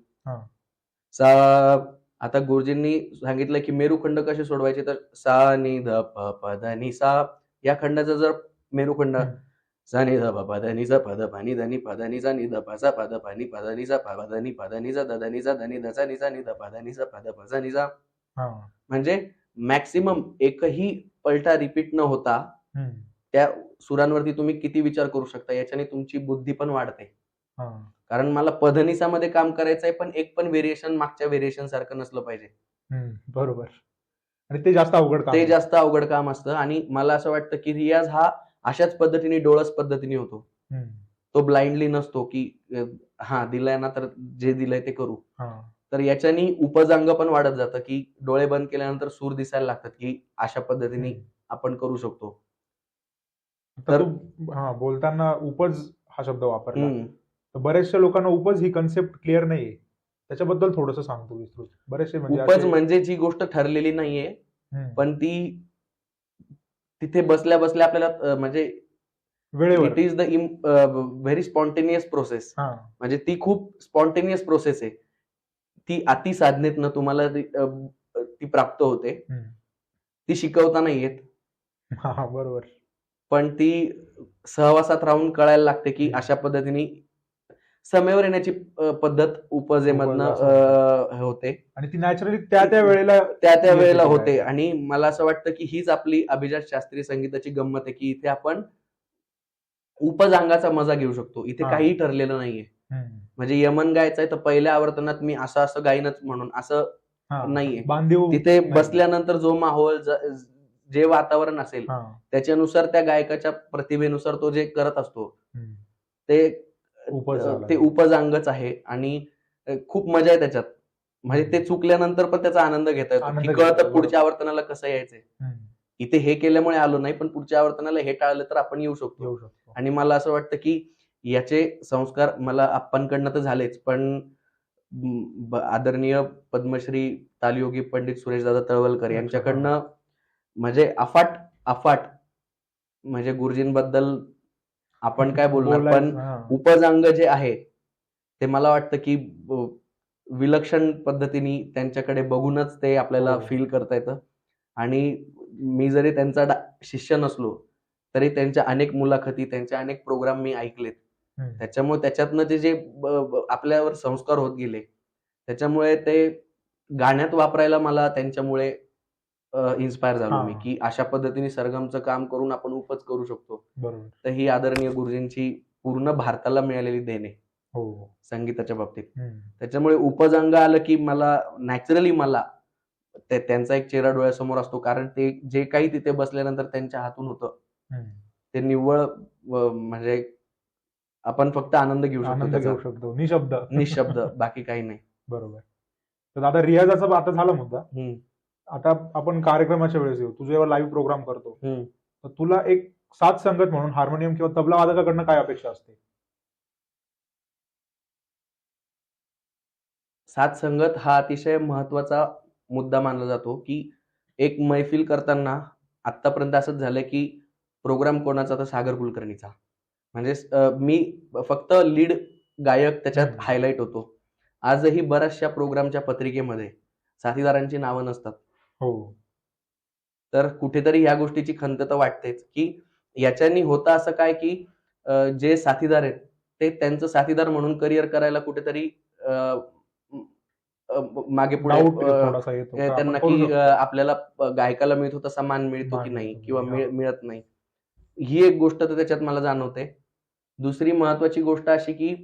आता गुरुजींनी सांगितलं की मेरुखंड कसे सोडवायचे, तर सा नि ध प प ध नि सा या खंडाचा जर मेरुखंड सा नि ध प प ध नि सा प ध प नि ध नि प ध नि सा नि ध प सा प ध प नि प ध नि सा प ध नि प ध नि सा ध ध नि सा ध नि ध सा नि सा नि ध प ध नि सा प ध प सा नि सा. म्हणजे मॅक्सिमम एकही पलटा रिपीट न होता त्या सुरांवरती तुम्ही किती विचार करू शकता, याच्याने तुमची बुद्धी पण वाढते. कारण मला पधनिसामध्ये काम करायचंय, पण एक पण व्हेरिएशन मागच्या व्हेरिएशन सारखं नसलं पाहिजे. बरोबर. आणि ते जास्त अवघड काम असतं. आणि मला असं वाटतं की रियाज हा अशाच पद्धतीने डोळस पद्धतीने होतो. तो ब्लाइंडली नसतो, की दिलाय ना तर जे दिलंय ते करू. तर याच्यानी उपजांग पण वाढत जातं, की डोळे बंद केल्यानंतर सूर दिसायला लागतात, की अशा पद्धतीने आपण करू शकतो. तर बोलताना उपज हा शब्द वापरला, तर बऱ्याचशा लोकांना उपज ही कन्सेप्ट क्लिअर नाहीये, त्याच्याबद्दल थोडंसं सांगतो विस्तृत. बरेचसे उपज म्हणजे जी गोष्ट ठरलेली नाहीये, पण ती तिथे बसल्या बसल्या आपल्याला म्हणजे it is the very spontaneous process. म्हणजे ती खूप स्पॉन्टेनियस प्रोसेस आहे. ती अति साधनेतनं तुम्हाला ती प्राप्त होते. ती शिकवता नाही येत. बरोबर. पण ती सहवासात राहून कळायला लागते, की अशा पद्धतीने समेवर येण्याची पद्धत उपजेमधनं होते आणि ती नॅचरली त्या वेळेला होते. आणि मला असं वाटतं की हीच आपली अभिजात शास्त्रीय संगीताची गंमत आहे, की इथे आपण उपजांगाचा मजा घेऊ शकतो. इथे काही ठरलेलं नाहीये. म्हणजे यमन गायचंय तर पहिल्या आवर्तनात मी असं गाईनच म्हणून असं नाहीये. बांधीव तिथे नाही. बसल्यानंतर जो माहोल जे वातावरण असेल त्याच्यानुसार त्या गायकाच्या प्रतिभेनुसार तो जे करत असतो ते उपजांगच आहे आणि खूप मजा आहे त्याच्यात. म्हणजे ते चुकल्यानंतर पण त्याचा आनंद घेता येतो की कळतं पुढच्या आवर्तनाला कसं यायचंय. इथे हे केल्यामुळे आलो नाही पण पुढच्या आवर्तनाला हे टाळलं तर आपण येऊ शकतो. आणि मला असं वाटतं की याचे संस्कार मला आप्पांकडनं तर झालेच पण आदरणीय पद्मश्री तालयोगी पंडित सुरेशदादा तळवलकर यांच्याकडनं म्हणजे अफाट म्हणजे गुरुजींबद्दल आपण काय बोलणार पण उपजांग जे आहे ते मला वाटतं की विलक्षण पद्धतीने त्यांच्याकडे बघूनच ते आपल्याला फील करता येतं. आणि मी जरी त्यांचा शिष्य नसलो तरी त्यांच्या अनेक मुलाखती त्यांच्या अनेक प्रोग्राम मी ऐकलेत. त्याच्यामुळे त्याच्यातनं जे आपल्यावर संस्कार होत गेले त्याच्यामुळे ते गाण्यात वापरायला मला त्यांच्यामुळे इन्स्पायर झालो मी की अशा पद्धतीने सरगमचं काम करून आपण उपज करू शकतो. तर ही आदरणीय गुरुजींची पूर्ण भारताला मिळालेली देण आहे संगीताच्या बाबतीत. त्याच्यामुळे उपजांग आलं की मला नॅचरली मला त्यांचा एक चेहरा डोळ्यासमोर असतो कारण ते जे काही तिथे बसल्यानंतर त्यांच्या हातून होतं ते निव्वळ म्हणजे आपण फक्त आनंद घेऊ शकतो निशब्द बाकी काही नाही. बरोबर. तर दादा रियाजाचा आता झाला मुद्दा. आता आपण कार्यक्रमाच्या वेळेस येऊ. तू जेव्हा लाईव्ह प्रोग्राम करतो तर तुला एक साथ संगत म्हणून हार्मोनियम किंवा तबला वादकाकडनं काय अपेक्षा असते? साथ संगत हा अतिशय महत्वाचा मुद्दा मानला जातो की एक मैफिल करताना आतापर्यंत असंच झालंय की प्रोग्राम कोणाचा तर सागर कुलकर्णीचा म्हणजे मी फक्त लीड गायक त्याच्यात हायलाइट होतो. आजही बऱ्याचशा प्रोग्रामच्या पत्रिकेमध्ये साथीदारांची नावं नसतात. तर कुठेतरी ह्या गोष्टीची खंत तर वाटतेच की याच्यानी होतं असं काय की जे साथीदार आहेत ते त्यांचं साथीदार म्हणून करिअर करायला कुठेतरी मागे पुढे त्यांना की आपल्याला गायकाला मिळतो तसा मान मिळतो की नाही किंवा मिळत नाही. ही एक गोष्ट तर त्याच्यात मला जाणवते. दुसरी महत्वाची गोष्ट अशी की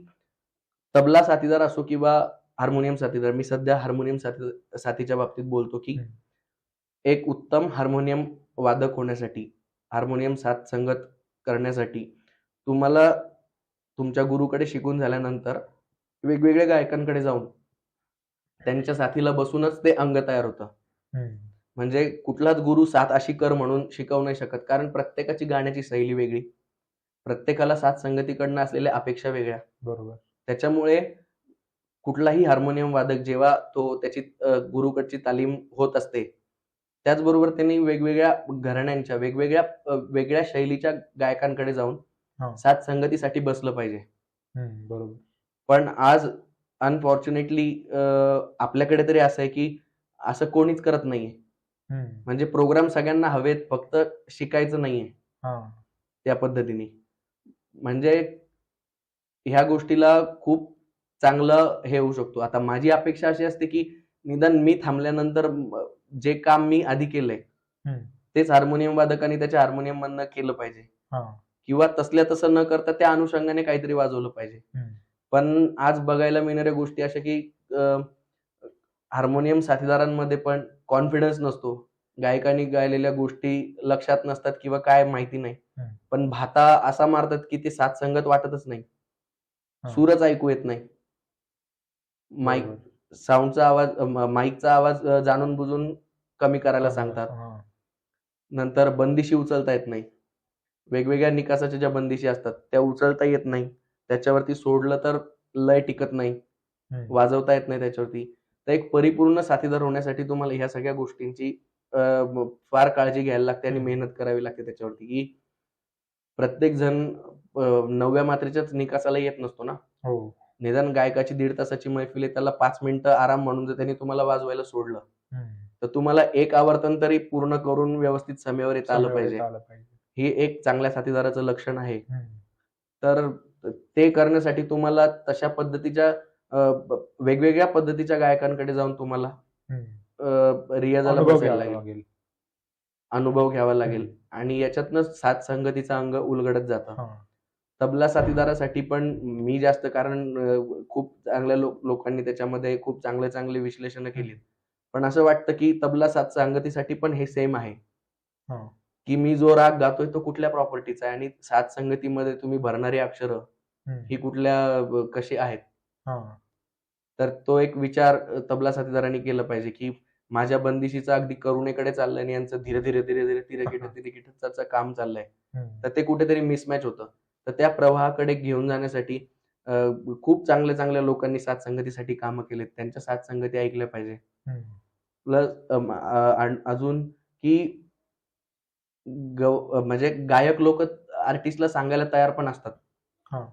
तबला साथीदार असो किंवा हार्मोनियम साथीदार, मी सध्या हार्मोनियम साथीच्या बाबतीत बोलतो की एक उत्तम हार्मोनियम वादक होण्यासाठी हार्मोनियम साथ संगत करण्यासाठी तुम्हाला तुमच्या गुरुकडे शिकून झाल्यानंतर वेगवेगळ्या गायकांकडे जाऊन त्यांच्या साथीला बसूनच ते अंग तयार होतं. म्हणजे कुठलाच गुरु साथ अशी कर म्हणून शिकवू नाही शकत कारण प्रत्येकाची गाण्याची शैली वेगळी, प्रत्येकाला साथ संगतीकडनं असलेल्या अपेक्षा वेगळ्या. बरोबर. त्याच्यामुळे कुठलाही हार्मोनियम वादक जेव्हा तो त्याची गुरुकडची तालीम होत असते त्याचबरोबर त्यांनी वेगवेगळ्या घराण्यांच्या वेगळ्या शैलीच्या गायकांकडे जाऊन साथ संगतीसाठी बसलं पाहिजे. बरोबर. पण आज अनफॉर्च्युनेटली आपल्याकडे तरी असं आहे की असं कोणीच करत नाहीये. म्हणजे प्रोग्राम सगळ्यांना हवेत फक्त शिकायचं नाहीये त्या पद्धतीने. म्हणजे ह्या गोष्टीला खूप चांगलं हे होऊ शकतो. आता माझी अपेक्षा अशी असते की निदान मी थांबल्यानंतर जे काम मी आधी केलंय तेच हार्मोनियम वादकाने त्याच्या हार्मोनियम मधनं केलं पाहिजे किंवा तसं न करता त्या अनुषंगाने काहीतरी वाजवलं पाहिजे. पण आज बघायला मिळणाऱ्या गोष्टी अशा की हार्मोनियम साथीदारांमध्ये पण कॉन्फिडन्स नसतो, गायकांनी गायलेल्या गोष्टी लक्षात नसतात किंवा काय माहिती नाही, पण भाता असा मारतात की ते साथ संगत वाटतच नाही, सूरच ऐकू येत नाही. माईक साऊंडचा आवाज माईकचा आवाज जाणून बुजून कमी करायला सांगतात. नंतर बंदिशी उचलता येत नाही, वेगवेगळ्या निकासाच्या ज्या बंदिशी असतात त्या उचलता येत नाही, त्याच्यावरती सोडलं तर लय टिकत नाही, वाजवता येत नाही त्याच्यावरती. तर एक परिपूर्ण साथीदार होण्यासाठी तुम्हाला ह्या सगळ्या गोष्टींची फार काळजी घ्यायला लागते आणि मेहनत करावी लागते त्याच्यावरती की प्रत्येक जण 9व्या मात्रेच्याच निकासाला येत नसतो ना. निदान गायकाची 1.5 तासाची मैफिल आहे, त्याला 5 मिनिटं आराम म्हणून जर त्यांनी तुम्हाला वाजवायला सोडलं तर तुम्हाला एक आवर्तन तरी पूर्ण करून व्यवस्थित समेवर येता आलं पाहिजे. हे एक चांगल्या साथीदाराचं लक्षण आहे. तर ते करण्यासाठी तुम्हाला तशा पद्धतीच्या वेगवेगळ्या पद्धतीच्या गायकांकडे जाऊन तुम्हाला रियाजाला बसायला लागेल, अनुभव घ्यावा लागेल आणि याच्यातनं साथ संगतीचा अंग उलगडत जातं. तबला साथीदारासाठी पण मी जास्त कारण खूप चांगल्या लोकांनी त्याच्यामध्ये खूप चांगले विश्लेषण केली. पण असं वाटतं की तबला साथ संगतीसाठी पण हे सेम आहे, हा. की मी जो राग गातोय तो कुठल्या प्रॉपर्टीचा आहे आणि साथ संगतीमध्ये तुम्ही भरणारी अक्षरं ही कुठल्या कशी आहेत. तर तो एक विचार तबला साथीदारांनी केला पाहिजे, की माझ्या बंदिशीचं अगदी करुणेकडे चाललंय आणि यांचं धीरे धीरे धीरे धीरे तिरकिटचं काम चाललंय. तर ते कुठेतरी मिसमॅच होतं. तर त्या प्रवाहाकडे घेऊन जाण्यासाठी खूप चांगल्या चांगल्या लोकांनी साथ संगतीसाठी कामं केलीत. त्यांच्या साथ संगती ऐकल्या पाहिजे. प्लस अजून की म्हणजे गायक लोक आर्टिस्टला सांगायला तयार पण असतात,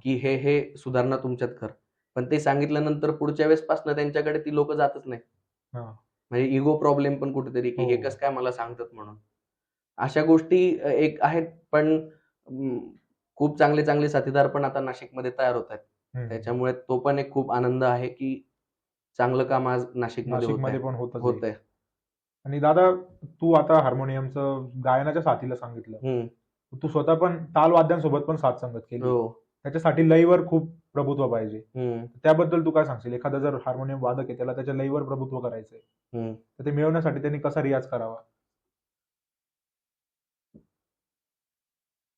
की हे सुधारणा तुमच्यात कर. पण ते सांगितल्यानंतर पुढच्या वेळेसपासून त्यांच्याकडे ती लोक जातच नाही. म्हणजे इगो प्रॉब्लेम पण कुठेतरी, की हे कसं काय मला सांगतात म्हणून. अशा गोष्टी एक आहेत, पण खूप चांगले चांगले साथीदार पण आता नाशिकमध्ये तयार होत आहेत. त्याच्यामुळे तो पण एक खूप आनंद आहे, की चांगलं काम आज नाशिकमध्ये पण होत आहे. आणि दादा, तू आता हार्मोनियमचं गायनाच्या साथीला सांगितलं, तू स्वतः पण ताल वाद्यांसोबत पण साथ संगत केली. त्याच्यासाठी लयवर खूप प्रभुत्व पाहिजे. त्याबद्दल तू काय सांगशील? एखादा जर हार्मोनियम वादक आहे, त्याला त्याच्या लयवर प्रभुत्व करायचंय, तर ते मिळवण्यासाठी त्यांनी कसा रियाज करावा?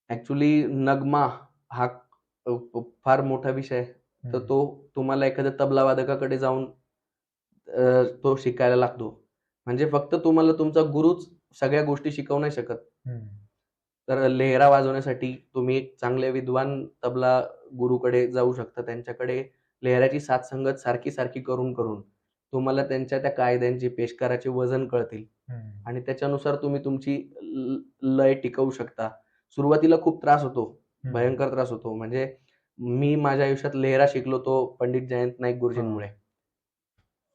ऍक्च्युली नगमा हा फार मोठा विषय आहे. तर तो तुम्हाला एखाद्या तबला वादकाकडे जाऊन तो शिकायला लागतो. म्हणजे फक्त तुम्हाला तुमचा गुरुच सगळ्या गोष्टी शिकवू नाही शकत. तर लेहरा वाजवण्यासाठी तुम्ही एक चांगले विद्वान तबला गुरुकडे जाऊ शकता. त्यांच्याकडे लेहराची साथ संगत सारखी सारखी करून करून तुम्हाला त्यांच्या त्या कायद्यांची, पेशकाराचे वजन कळतील आणि त्याच्यानुसार तुम्ही तुमची लय टिकवू शकता. सुरुवातीला खूप त्रास होतो, भयंकर त्रास होतो. म्हणजे मी माझ्या आयुष्यात लेहरा शिकलो तो पंडित जयंत नाईक गुरुजींमुळे.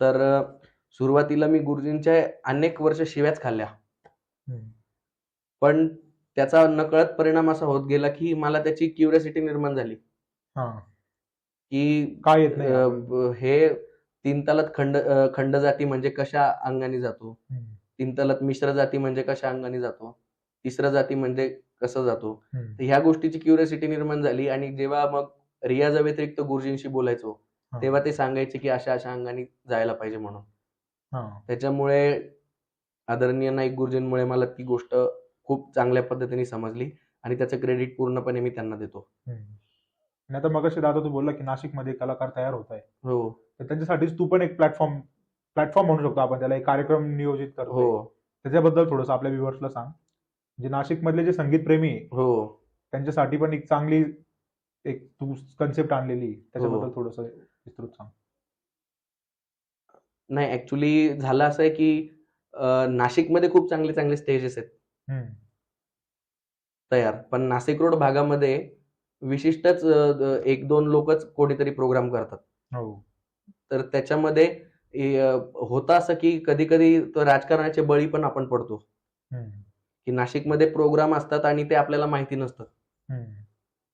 तर सुरुवातीला मी गुरुजींच्या अनेक वर्ष शिव्याच खाल्ल्या, पण त्याचा नकळत परिणाम असा होत गेला, की मला त्याची क्युरिओसिटी निर्माण झाली, की काय येत नाही हे 3 तालात खंड जाती म्हणजे कशा अंगाने जातो, 3 तालात मिश्र जाती म्हणजे कशा अंगाने जातो, तिसरं जाती म्हणजे कसं जातो. तर ह्या गोष्टीची क्युरिओसिटी निर्माण झाली आणि जेव्हा मग रियाजा व्यतिरिक्त गुरुजींशी बोलायचो, तेव्हा ते सांगायचे की अशा अशा अंगाने जायला पाहिजे म्हणून. त्याच्यामुळे आदरणीय नाईक गुरुजींमुळे मला ती गोष्ट खूप चांगल्या पद्धतीने समजली आणि त्याचं क्रेडिट पूर्णपणे मी त्यांना देतो. आणि आता मगाशी दादा तू बोलला की नाशिकमध्ये कलाकार तयार होत आहे, हो, तर त्यांच्यासाठीच तू पण एक प्लॅटफॉर्म म्हणू शकतो आपण त्याला, एक कार्यक्रम नियोजित करतो. त्याच्याबद्दल थोडंसं आपल्या व्ह्युअर्सला सांग. म्हणजे नाशिक मधले जे संगीत प्रेमी आहे, त्यांच्यासाठी पण एक चांगली एक तू कन्सेप्ट आणलेली, त्याच्याबद्दल थोडंसं विस्तृत सांग. नाही, ऍक्च्युली झालं असं आहे की नाशिकमध्ये खूप चांगले चांगले स्टेजेस आहेत तयार, पण नाशिक रोड भागामध्ये विशिष्टच 1-2 लोकच कोणीतरी प्रोग्राम करतात. तर त्याच्यामध्ये होतं असं की कधी कधी तो राजकारणाचे बळी पण आपण पडतो, की नाशिकमध्ये प्रोग्राम असतात आणि ते आपल्याला माहिती नसतात.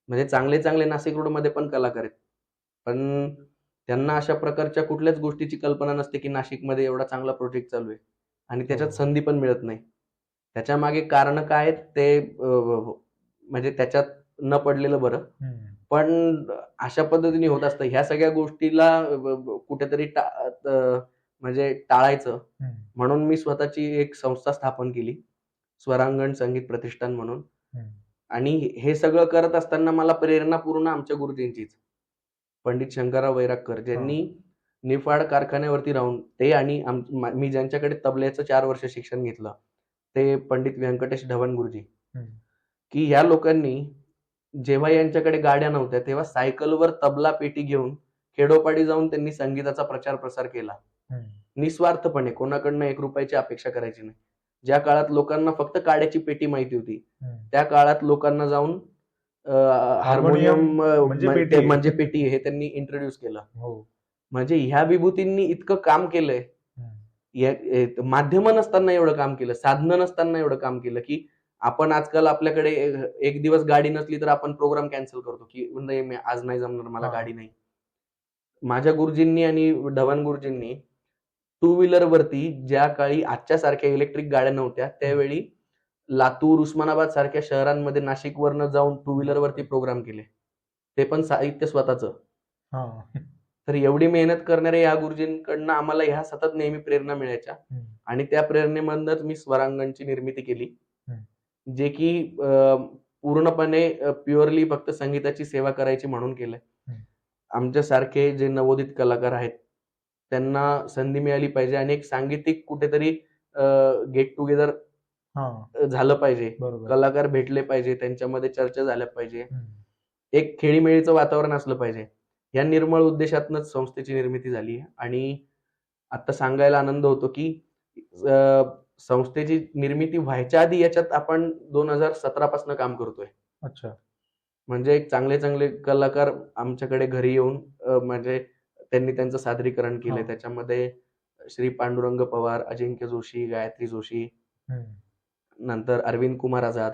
म्हणजे चांगले चांगले नाशिक रोड मध्ये पण कलाकार आहेत, पण त्यांना अशा प्रकारच्या कुठल्याच गोष्टीची कल्पना नसते की नाशिकमध्ये एवढा चांगला प्रोजेक्ट चालू आहे आणि त्याच्यात संधी पण मिळत नाही. त्याच्या मागे कारण काय आहेत ते म्हणजे त्याच्यात न पडलेलं बरं. पण अशा पद्धतीने होत असतं. ह्या सगळ्या गोष्टीला कुठेतरी म्हणजे टाळायचं म्हणून मी स्वतःची एक संस्था स्थापन केली, स्वरांगण संगीत प्रतिष्ठान म्हणून. आणि हे सगळं करत असताना मला प्रेरणा पूर्ण आमच्या गुरुजींचीच, पंडित शंकरराव वैरागकर, ज्यांनी निफाड कारखान्यावरती राहून ते आणि मी ज्यांच्याकडे तबल्याचं 4 वर्ष शिक्षण घेतलं ते पंडित व्यंकटेश ढवण गुरुजी, की ह्या लोकांनी जेव्हा यांच्याकडे गाड्या नव्हत्या तेव्हा सायकलवर तबला पेटी घेऊन खेडोपाडी जाऊन त्यांनी संगीताचा प्रचार प्रसार केला, निस्वार्थपणे, कोणाकडनं 1 रुपयाची अपेक्षा करायची नाही. ज्या काळात लोकांना फक्त काड्याची पेटी माहिती होती, त्या काळात लोकांना जाऊन हार्मोनियम म्हणजे पेटी हे त्यांनी इंट्रोड्यूस केलं. म्हणजे ह्या विभूतींनी इतकं काम केलंय, माध्यम नसताना एवढं काम केलं, साधनं नसताना एवढं काम केलं, की आपण आजकाल आपल्याकडे एक दिवस गाडी नसली तर आपण प्रोग्राम कॅन्सल करतो, की नाही आज नाही जमणार, मला गाडी नाही. माझ्या गुरुजींनी आणि ढवण गुरुजींनी टू व्हीलर वरती, ज्या काळी आजच्या सारख्या इलेक्ट्रिक गाड्या नव्हत्या, त्यावेळी लातूर, उस्मानाबाद सारख्या शहरांमध्ये नाशिकवरनं जाऊन टू व्हीलर वरती प्रोग्राम केले, ते पण साहित्य स्वतःच. तर एवढी मेहनत करणाऱ्या या गुरुजींकडनं आम्हाला ह्या सतत नेहमी प्रेरणा मिळायच्या. आणि त्या प्रेरणेमधूनच मी स्वरांगणची निर्मिती केली, जे की पूर्णपणे प्युअरली फक्त संगीताची सेवा करायची म्हणून केलंय. आमच्यासारखे जे नवोदित कलाकार आहेत त्यांना संधी मिळाली पाहिजे आणि एक सांगीतिक कुठेतरी गेट टुगेदर झालं पाहिजे, कलाकार भेटले पाहिजे, त्यांच्यामध्ये चर्चा झाल्या पाहिजे, एक खेळीमेळीचं वातावरण असलं पाहिजे. या निर्मळ उद्देशातूनच संस्थेची निर्मिती झाली. आणि आता सांगायला आनंद होतो की संस्थेची निर्मिती व्हायच्या आधी याच्यात आपण 2017 पासून काम करतोय. अच्छा. म्हणजे एक चांगले चांगले कलाकार आमच्याकडे घरी येऊन म्हणजे त्यांनी त्यांचं सादरीकरण केलंय. त्याच्यामध्ये श्री पांडुरंग पवार, अजिंक्य जोशी, गायत्री जोशी, नंतर अरविंद कुमार आझाद,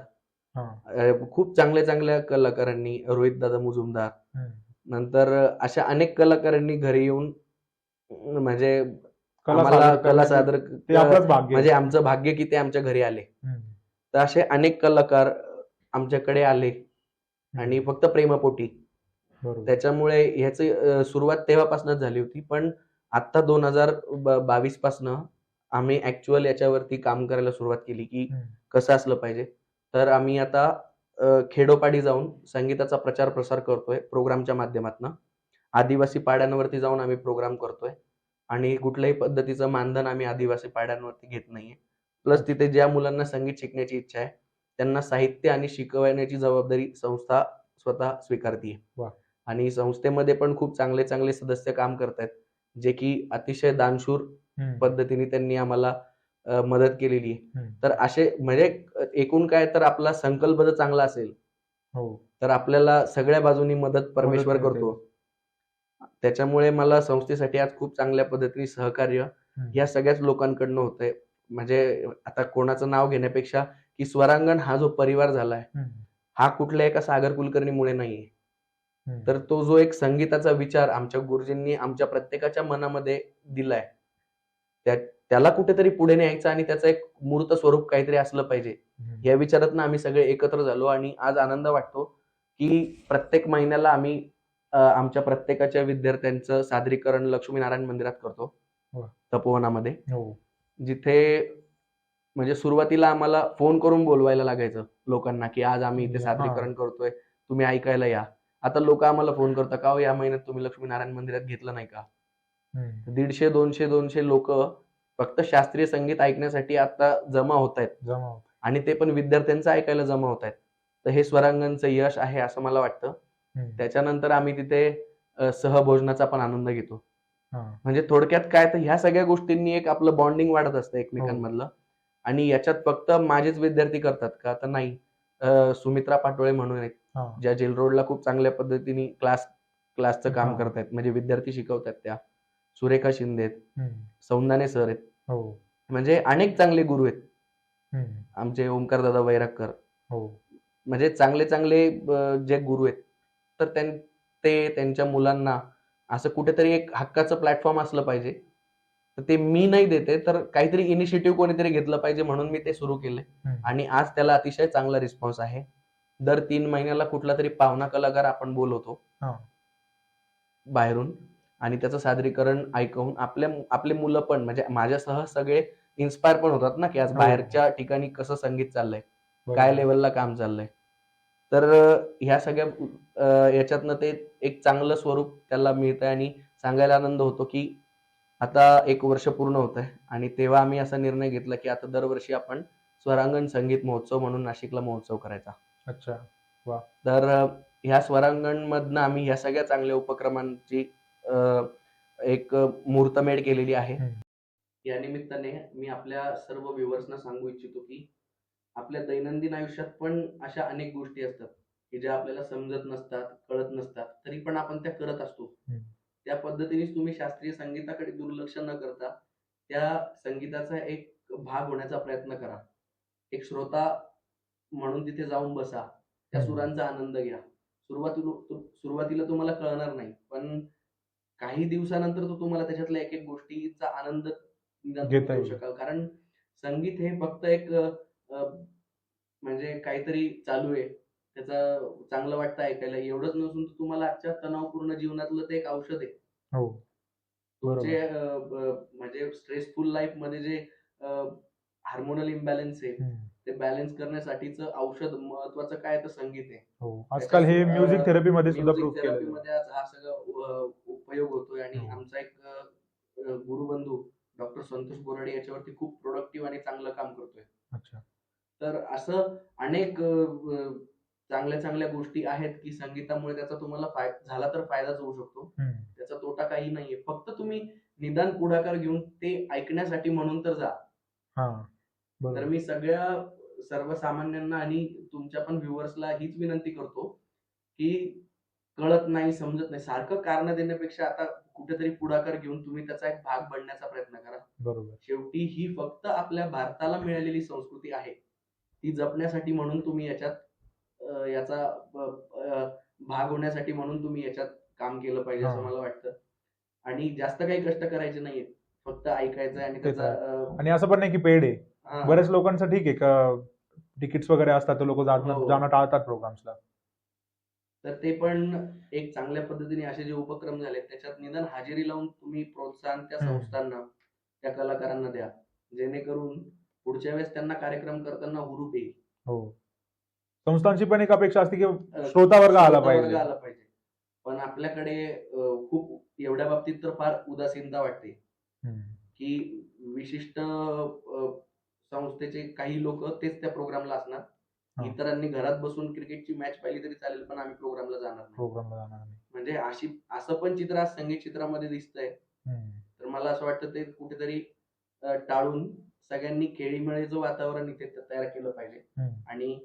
खूप चांगल्या चांगल्या कलाकारांनी, रोहित दादा मुजुमदार, नंतर अशा अनेक कलाकारांनी घरी येऊन म्हणजे आम्हाला कला सादर म्हणजे आमचं भाग्य की ते आमच्या घरी आले. तर असे अनेक कलाकार आमच्याकडे आले आणि फक्त प्रेमापोटी. त्याच्यामुळे ह्याची सुरुवात तेव्हापासूनच झाली होती. पण आता 2022 पासनं आम्ही ऍक्च्युअल याच्यावरती काम करायला सुरुवात केली की कसं असलं पाहिजे. तर आम्ही आता खेडोपाडी जाऊन संगीताचा प्रचार प्रसार करतोय प्रोग्रामच्या माध्यमातून. आदिवासी पाड्यांवरती जाऊन आम्ही प्रोग्राम करतोय आणि कुठल्याही पद्धतीचं मानधन आम्ही आदिवासी पाड्यांवरती घेत नाहीये. प्लस तिथे ज्या मुलांना संगीत शिकण्याची इच्छा आहे त्यांना साहित्य आणि शिकवण्याची जबाबदारी संस्था स्वतः स्वीकारतीये. आणि संस्थेमध्ये पण खूप चांगले चांगले सदस्य काम करतायत, जे की अतिशय दानशूर पद्धतीने त्यांनी आम्हाला मदत केलेली आहे. तर असे म्हणजे एकूण काय तर आपला संकल्प जर चांगला असेल तर आपल्याला सगळ्या बाजूंनी मदत परमेश्वर करतो. त्याच्यामुळे मला संस्थेसाठी आज खूप चांगल्या पद्धतीने सहकार्य या सगळ्याच लोकांकडनं होतंय. म्हणजे आता कोणाचं नाव घेण्यापेक्षा की स्वरांगण हा जो परिवार झालाय हा कुठल्या एका सागर कुलकर्णीमुळे नाहीये. तर तो जो एक संगीताचा विचार आमच्या गुरुजींनी आमच्या प्रत्येकाच्या मनामध्ये दिलाय, त्याला कुठेतरी पुढे न्यायचं आणि त्याचं एक मूर्त स्वरूप काहीतरी असलं पाहिजे या विचारातनं आम्ही सगळे एकत्र झालो. आणि आज आनंद वाटतो की प्रत्येक महिन्याला आम्ही आमच्या प्रत्येकाच्या विद्यार्थ्यांचं सादरीकरण लक्ष्मीनारायण मंदिरात करतो, तपोवनामध्ये. जिथे म्हणजे सुरुवातीला आम्हाला फोन करून बोलवायला लागायचं लोकांना की आज आम्ही इथे सादरीकरण करतोय, तुम्ही ऐकायला या. आता लोक आम्हाला फोन करतात का या महिन्यात तुम्ही लक्ष्मीनारायण मंदिरात घेतलं नाही का. 150-200 लोक फक्त शास्त्रीय संगीत ऐकण्यासाठी आता जमा होत आहेत आणि ते पण विद्यार्थ्यांचं ऐकायला जमा होत आहेत. तर हे स्वरांगणचं यश आहे असं मला वाटतं. त्याच्यानंतर आम्ही तिथे सहभोजनाचा पण आनंद घेतो. म्हणजे थोडक्यात काय तर ह्या सगळ्या गोष्टींनी एक आपलं बॉन्डिंग वाढत असतं एकमेकांमधलं. आणि याच्यात फक्त माझेच विद्यार्थी करतात का तर नाही, सुमित्रा पाटोळे म्हणून आहेत ज्या जेल रोडला खूप चांगल्या पद्धतीने क्लासचं काम करतायत, म्हणजे विद्यार्थी शिकवतात त्या. सुरेखा शिंदे आहेत, सौंदाने सर आहेत, म्हणजे अनेक चांगले गुरु आहेत आमचे. ओंकार दादा वैरागकर, म्हणजे चांगले चांगले जे गुरु आहेत. तर ते त्यांच्या मुलांना असं कुठेतरी एक हक्काचं प्लॅटफॉर्म असलं पाहिजे. तर ते मी नाही देते तर काहीतरी इनिशिएटिव्ह कोणीतरी घेतलं पाहिजे म्हणून मी ते सुरू केलंय. आणि आज त्याला अतिशय चांगला रिस्पॉन्स आहे. दर 3 महिन्याला कुठला तरी पाहुणा कलाकार आपण बोलवतो बाहेरून आणि त्याचं सादरीकरण ऐकून आपले मुलं पण म्हणजे माझ्यासह सगळे इन्स्पायर पण होतात ना की आज बाहेरच्या ठिकाणी कसं संगीत चाललंय, काय लेवलला काम चाललंय. तर ह्या सगळ्या याच्यातनं ते एक चांगलं स्वरूप त्याला मिळतंय. आणि सांगायला आनंद होतो की आता 1 वर्ष पूर्ण होत आहे आणि तेव्हा आम्ही असा निर्णय घेतला की आता दरवर्षी आपण स्वरांगण संगीत महोत्सव म्हणून नाशिकला महोत्सव करायचा. अच्छा, वा. तर ह्या स्वरांगण मधनं आम्ही ह्या सगळ्या चांगल्या उपक्रमांची एक मुहूर्तमेढ केलेली आहे. या निमित्ताने मी आपल्या सर्व व्ह्युअर्सना सांगू इच्छितो की आपल्या दैनंदिन आयुष्यात पण अशा अनेक गोष्टी असतात की ज्या आपल्याला समजत नसतात, कळत नसतात, तरी पण आपण त्या करत असतो. त्या पद्धतीनेच तुम्ही शास्त्रीय संगीताकडे दुर्लक्ष न करता त्या संगीताचा एक भाग होण्याचा प्रयत्न करा. एक श्रोता म्हणून तिथे जाऊन बसा, त्या सुरांचा आनंद घ्या. सुरुवातीला तुम्हाला कळणार नाही, पण काही दिवसानंतर तो तुम्हाला त्याच्यातल्या एक एक गोष्टीचा आनंद घेऊ शकाल. कारण संगीत हे फक्त एक म्हणजे काहीतरी चालू आहे, त्याचं चांगलं वाटतं ऐकायला एवढंच नसून तुम्हाला आजच्या तणावपूर्ण जीवनातलं ते एक औषध आहे. हो, तुमचे बरोबर. म्हणजे स्ट्रेसफुल लाईफ मध्ये जे हार्मोनल इम्बॅलन्स आहे हम्म. ते बॅलन्स करण्यासाठीचं औषध महत्वाचं काय तर संगीत आहे. हो, आजकाल हे म्युझिक थेरपी मध्ये सुद्धा म्युझिक प्रूव्ह केलेलं थेरपीमध्ये आज हा सगळा उपयोग होतोय आणि आहे. हो. आमचा एक गुरुबंधू डॉक्टर संतोष बोराडे याच्यावरती खूप प्रोडक्टिव्ह आणि चांगलं काम करतोय. अच्छा. तर असं अनेक चांगल्या चांगल्या गोष्टी आहेत की संगीतामुळे त्याचा तुम्हाला झाला तर फायदाच होऊ शकतो. त्याचा तोटा काही नाहीये. फक्त तुम्ही निदान पुढाकार घेऊन ते ऐकण्यासाठी म्हणून तर जा. हा, तर बरोबर. मी सगळ्या सर्वसामान्यांना आणि तुमच्या पण व्ह्युअर्सला हीच विनंती करतो की कळत नाही, समजत नाही, सारखं कारण देण्यापेक्षा आता कुठेतरी पुढाकार घेऊन तुम्ही त्याचा एक भाग बनण्याचा प्रयत्न करा. बरोबर. शेवटी ही फक्त आपल्या भारताला मिळालेली संस्कृती आहे. ती जपण्यासाठी म्हणून तुम्ही याचा भाग होण्यासाठी म्हणून तुम्ही याच्यात काम केलं पाहिजे असं मला वाटतं. आणि जास्त काही कष्ट करायचे नाहीयेत. फक्त ऐकायचं आणि त्याचा आणि असं पण नाही की पेड आहे. बऱ्याच लोकांचं ठीक आहे का तिकीट्स वगैरे असतात, लोक जाणं टाळतात प्रोग्राम्सला. तर ते पण एक चांगल्या पद्धतीने असे जे उपक्रम झाले त्याच्यात निदान हजेरी लावून तुम्ही प्रोत्साहन त्या संस्थांना, त्या कलाकारांना द्या, जेणेकरून पुढच्या वेळेस त्यांना कार्यक्रम करताना हुरूप येईल. हो, संस्थांची पण एक अपेक्षा असते की श्रोता वर्ग आला पाहिजे. पण आपल्याकडे खूप एवढ्या बाबतीत तर फार उदासीनता वाटते की विशिष्ट संस्थेचे काही लोक तेच त्या प्रोग्रामला असणार. इतरांनी घरात बसून क्रिकेटची मॅच पाहिली तरी चालेल, पण आम्ही प्रोग्रामला जाणार नाही. म्हणजे असं पण चित्र आज संगीत चित्रामध्ये दिसतंय. तर मला असं वाटतं ते कुठेतरी टाळून सगळ्यांनी खेळीमेळीचं वातावरण इथे तयार केलं पाहिजे आणि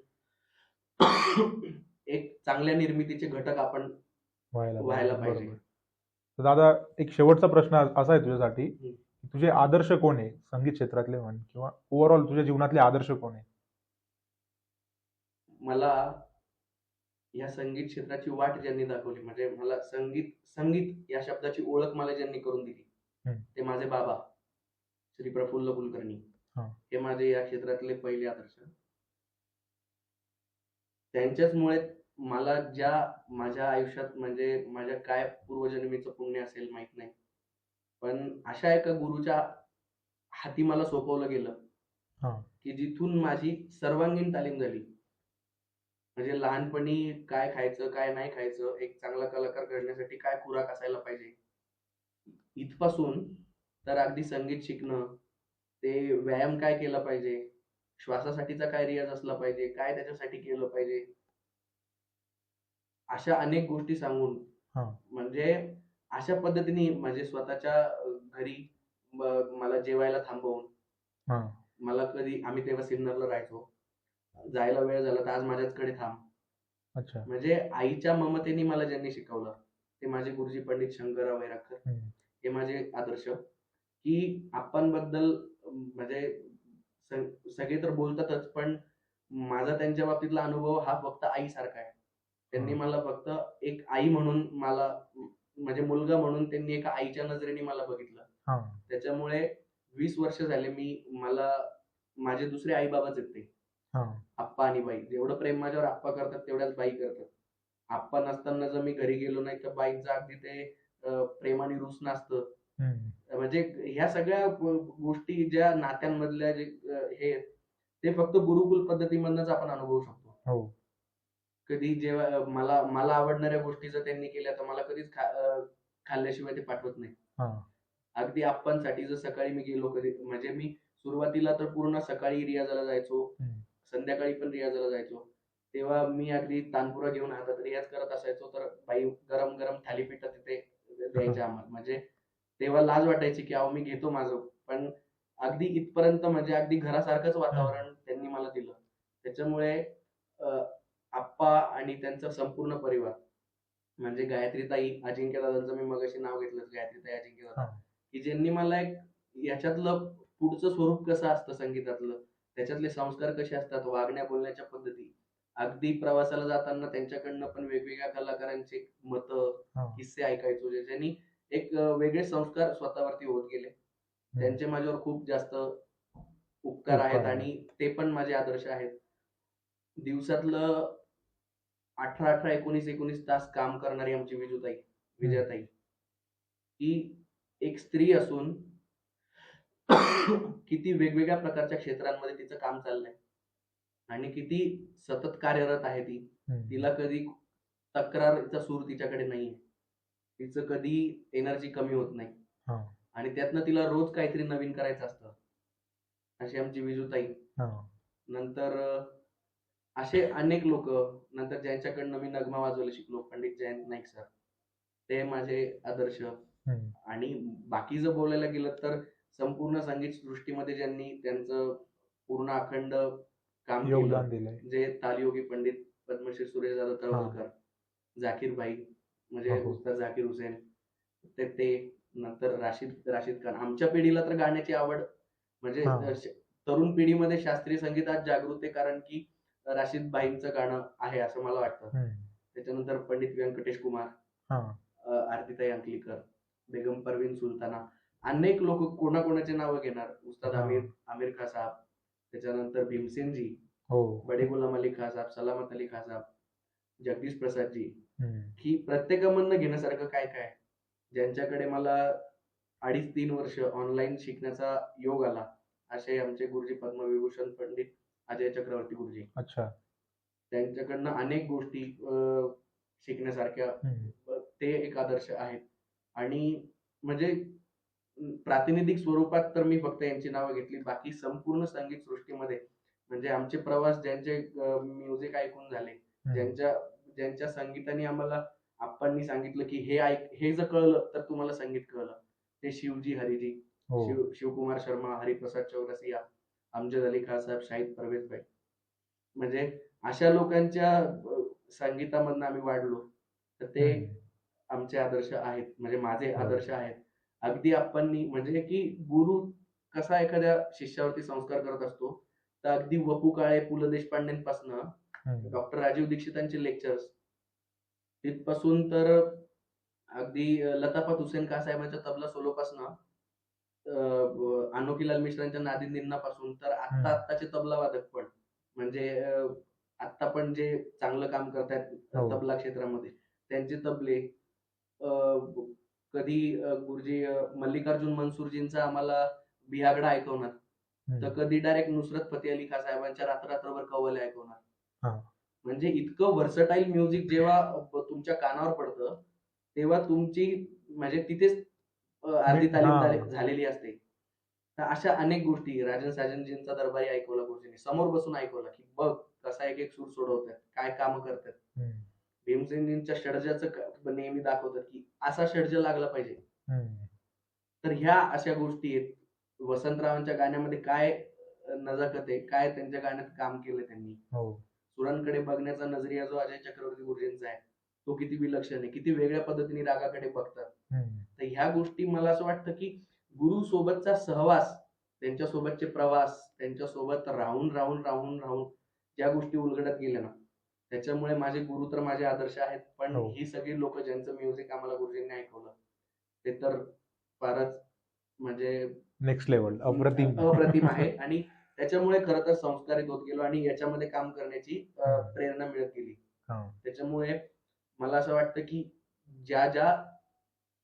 एक चांगल्या निर्मितीचे घटक आपण व्हायला पाहिजे. तर दादा, एक शेवटचा प्रश्न असा आहे तुझ्यासाठी, तुझे आदर्श कोण आहे संगीत क्षेत्रातले म्हण, किंवा ओव्हरऑल तुझ्या जीवनातले आदर्श कोण आहे? मला या संगीत क्षेत्राची वाट ज्यांनी दाखवली, म्हणजे मला संगीत या शब्दाची ओळख मला ज्यांनी करून दिली, ते माझे बाबा श्री प्रफुल्ल कुलकर्णी. हे माझे या क्षेत्रातले पहिले आदर्श. त्यांच्याचमुळे मला माझ्या आयुष्यात, म्हणजे माझ्या काय पूर्वजन्मीचं पुण्य असेल माहित नाही, पण अशा एका गुरुच्या हाती मला सोपवलं गेलं की जिथून माझी सर्वांगीण तालीम झाली. म्हणजे लहानपणी काय खायचं, काय नाही खायचं, एक चांगला कलाकार घडण्यासाठी काय खुराक असायला पाहिजे, इथपासून तर अगदी संगीत शिकणं, ते व्यायाम काय केला पाहिजे, श्वासासाठीचा काय रियाज असला पाहिजे, काय त्याच्यासाठी केलं पाहिजे, अशा अनेक गोष्टी सांगून, म्हणजे अशा पद्धतीने म्हणजे स्वतःच्या घरी मला जेवायला थांबवून, मला कधी, आम्ही तेव्हा सिन्नरला राहायचो, जायला वेळ झाला तर आज माझ्याचकडे थांब. अच्छा. म्हणजे आईच्या ममतेने मला ज्यांनी शिकवलं ते माझे गुरुजी पंडित शंकरराव वैरागकर. हे माझे आदर्श. की आपणबद्दल म्हणजे सगळे तर बोलतातच, पण माझा त्यांच्या बाबतीतला अनुभव हा फक्त आईसारखा आहे. त्यांनी मला फक्त एक आई म्हणून, मला म्हणजे मुलगा म्हणून त्यांनी एका आईच्या नजरेने मला बघितलं. त्याच्यामुळे 20 वर्ष झाले मला माझे दुसरे आई बाबाच आहेत ते, आप्पा आणि बाई. जेवढं प्रेम माझ्यावर आप्पा करतात तेवढ्याच बाई करतात. आप्पा नसताना जर मी घरी गेलो नाही तर बाईंचं अगदी ते प्रेमाने रुसणं असतं. म्हणजे ह्या सगळ्या गोष्टी ज्या नात्यांमधल्या जे हे ते फक्त गुरुकुल पद्धतीमधनच आपण अनुभवू शकतो. कधी जेव्हा मला आवडणाऱ्या गोष्टी जर त्यांनी केल्या तर मला कधीच खाल्ल्याशिवाय ते पाठवत नाही. अगदी आप्पांसाठी जर सकाळी मी गेलो कधी, म्हणजे मी सुरुवातीला तर पूर्ण सकाळी रियाजाला जायचो, संध्याकाळी पण रियाजाला जायचो, तेव्हा मी अगदी तानपुरा घेऊन हातात रियाज करत असायचो, तर बाई गरम गरम थालीपीठ तिथे द्यायच्या आम्हाला. म्हणजे तेव्हा लाज वाटायची की अहो मी घेतो माझं, पण अगदी इथपर्यंत म्हणजे अगदी घरासारखंच वातावरण त्यांनी मला दिलं. त्याच्यामुळे आप्पा आणि त्यांचा संपूर्ण परिवार, म्हणजे गायत्रीताई, अजिंक्य दादांचं मी मगाशी नाव घेतलं, गायत्रीताई, अजिंक्य दादा, की ज्यांनी मला एक याच्यातलं पुढचं स्वरूप कसं असतं संगीतातलं, त्याच्यातले संस्कार कसे असतात, वागण्या बोलण्याच्या पद्धती, अगदी प्रवासाला जाताना त्यांच्याकडनं पण वेगवेगळ्या कलाकारांचे मतं, किस्से ऐकायचो, ज्याच्यानी एक वेगळे संस्कार स्वतःवरती होत गेले. त्यांचे माझ्यावर खूप जास्त उपकार आहेत आणि ते पण माझे आदर्श आहेत. दिवसातलं 18-19 तास काम करणारी आमची विजयाताई, की एक स्त्री असून किती वेगवेगळ्या प्रकारच्या क्षेत्रांमध्ये तिचं काम चाललंय आणि किती सतत कार्यरत आहे ती. तिला कधी तक्रारचा सूर तिच्याकडे नाहीये. तिचं कधी एनर्जी कमी होत नाही. आणि त्यातनं तिला रोज काहीतरी नवीन करायचं असतं. अशी आमची विजूताई. नंतर असे अनेक लोक, नंतर ज्यांच्याकडनं मी नगमा वाजवायला शिकलो, पंडित जयंत नाईक सर, ते माझे आदर्श. आणि बाकी जर बोलायला गेलं तर संपूर्ण संगीत सृष्टीमध्ये ज्यांनी त्यांचं पूर्ण अखंड काम योगदान केलं, दिलंय. जे तालयोगी पंडित पद्मश्री सुरेश दादा तळवलकर, जाकीर भाई म्हणजे उस्ताद जाकीर हुसेन, ते नंतर राशीद खान. आमच्या पिढीला तर गाण्याची आवड म्हणजे तरुण पिढीमध्ये शास्त्रीय संगीतात जागृत आहे, कारण की राशीद भाईंचं गाणं आहे असं मला वाटतं. त्याच्यानंतर पंडित व्यंकटेश कुमार, आरतीताई अंकलीकर, बेगम परवीन सुलताना, अनेक लोक कोणाकोणाचे नावं घेणार, उस्ताद आमिर खान साहेब, त्याच्यानंतर भीमसेनजी, बडे गुलाम अली खान साहेब, सलामत अली खान साहेब, जगदीश प्रसादजी, ही प्रत्येकामधनं घेण्यासारखं काय काय, ज्यांच्याकडे मला 2.5-3 वर्ष ऑनलाईन शिकण्याचा योग आला, असे आमचे गुरुजी पद्मविभूषण पंडित अजय चक्रवर्ती गुरुजी. अच्छा. त्यांच्याकडनं अनेक गोष्टी शिकण्यासारख्या, ते एक आदर्श आहेत. आणि म्हणजे प्रातिनिधिक स्वरूपात तर मी फक्त यांची नावं घेतली, बाकी संपूर्ण संगीत सृष्टीमध्ये म्हणजे आमचे प्रवास, ज्यांचे म्युझिक ऐकून झाले, ज्यांच्या संगीताने आम्हाला आप्पांनी सांगितलं की हे जर कळलं तर तुम्हाला संगीत कळलं, ते शिवजी हरिजी, शिवकुमार शर्मा, हरिप्रसाद चौरसिया, अमजद अली खान साहेब, शाहिद परवेज भाई, म्हणजे अशा लोकांच्या संगीतामधनं आम्ही वाढलो, तर ते आमचे आदर्श आहेत, म्हणजे माझे आदर्श आहेत. अगदी आप्पांनी म्हणजे की गुरु कसा एखाद्या शिष्यावरती संस्कार करत असतो, तर अगदी वपू काळे, पु ल देशपांडेंपासनं डॉक्टर राजीव दीक्षितांचे लेक्चर्स, तिथपासून तर अगदी लताफत हुसेन खान साहेबांच्या तबला सोलोपासनं अनोखीलाल मिश्रांच्या नादी निन्नापासून तर आत्ताचे तबला वादक पण, म्हणजे आत्ता पण जे चांगलं काम करतायत तबला क्षेत्रामध्ये, त्यांचे तबले, कधी गुरुजी मल्लिकार्जुन मनसूरजींचा आम्हाला बिहागडा ऐकवणार, तर कधी डायरेक्ट नुसरत फतेह अली खान साहेबांच्या रात्रभर कव्वाल्या ऐकवणार. म्हणजे इतकं व्हर्सटाईल म्युझिक जेव्हा तुमच्या कानावर पडतं, तेव्हा तुमची म्हणजे तिथेच अर्धी तालीम झालेली असते. तर अशा अनेक गोष्टी, राजन साजनजींचा दरबारी ऐकवला गुरुजींनी, समोर बसून ऐकवला की बघ कसा एक एक सूर सोडवतात, काय काम करतात. भीमसेनजींच्या षडजाचं नेहमी दाखवतात की असा षडज लागला पाहिजे. तर ह्या अशा गोष्टी आहेत. वसंतरावांच्या गाण्यामध्ये काय नजाकत आहे, काय त्यांच्या गाण्यात काम केलं त्यांनी, सुरांकडे बघण्याचा नजरिया जो अजय चक्रवर्ती गुरुजींचा आहे, तो किती विलक्षण आहे, किती वेगळ्या पद्धतीने रागाकडे बघतात. तर ह्या गोष्टी मला असं वाटतं की गुरु सोबतचा सहवास, त्यांच्यासोबतचे प्रवास, त्यांच्यासोबत राहून राहून राहून राहून ज्या गोष्टी उलगडत गेल्या ना, त्याच्यामुळे माझे गुरु तर माझे आदर्श आहेत. पण ही सगळी लोक ज्यांचं म्युझिक आम्हाला गुरुजींनी ऐकवलं, ते तर फारच म्हणजे नेक्स्ट लेवल, अप्रतिम आहे. आणि त्याच्यामुळे खरं तर संस्कारित होत गेलो आणि याच्यामध्ये काम करण्याची प्रेरणा मिळत गेली. त्याच्यामुळे मला असं वाटतं की ज्या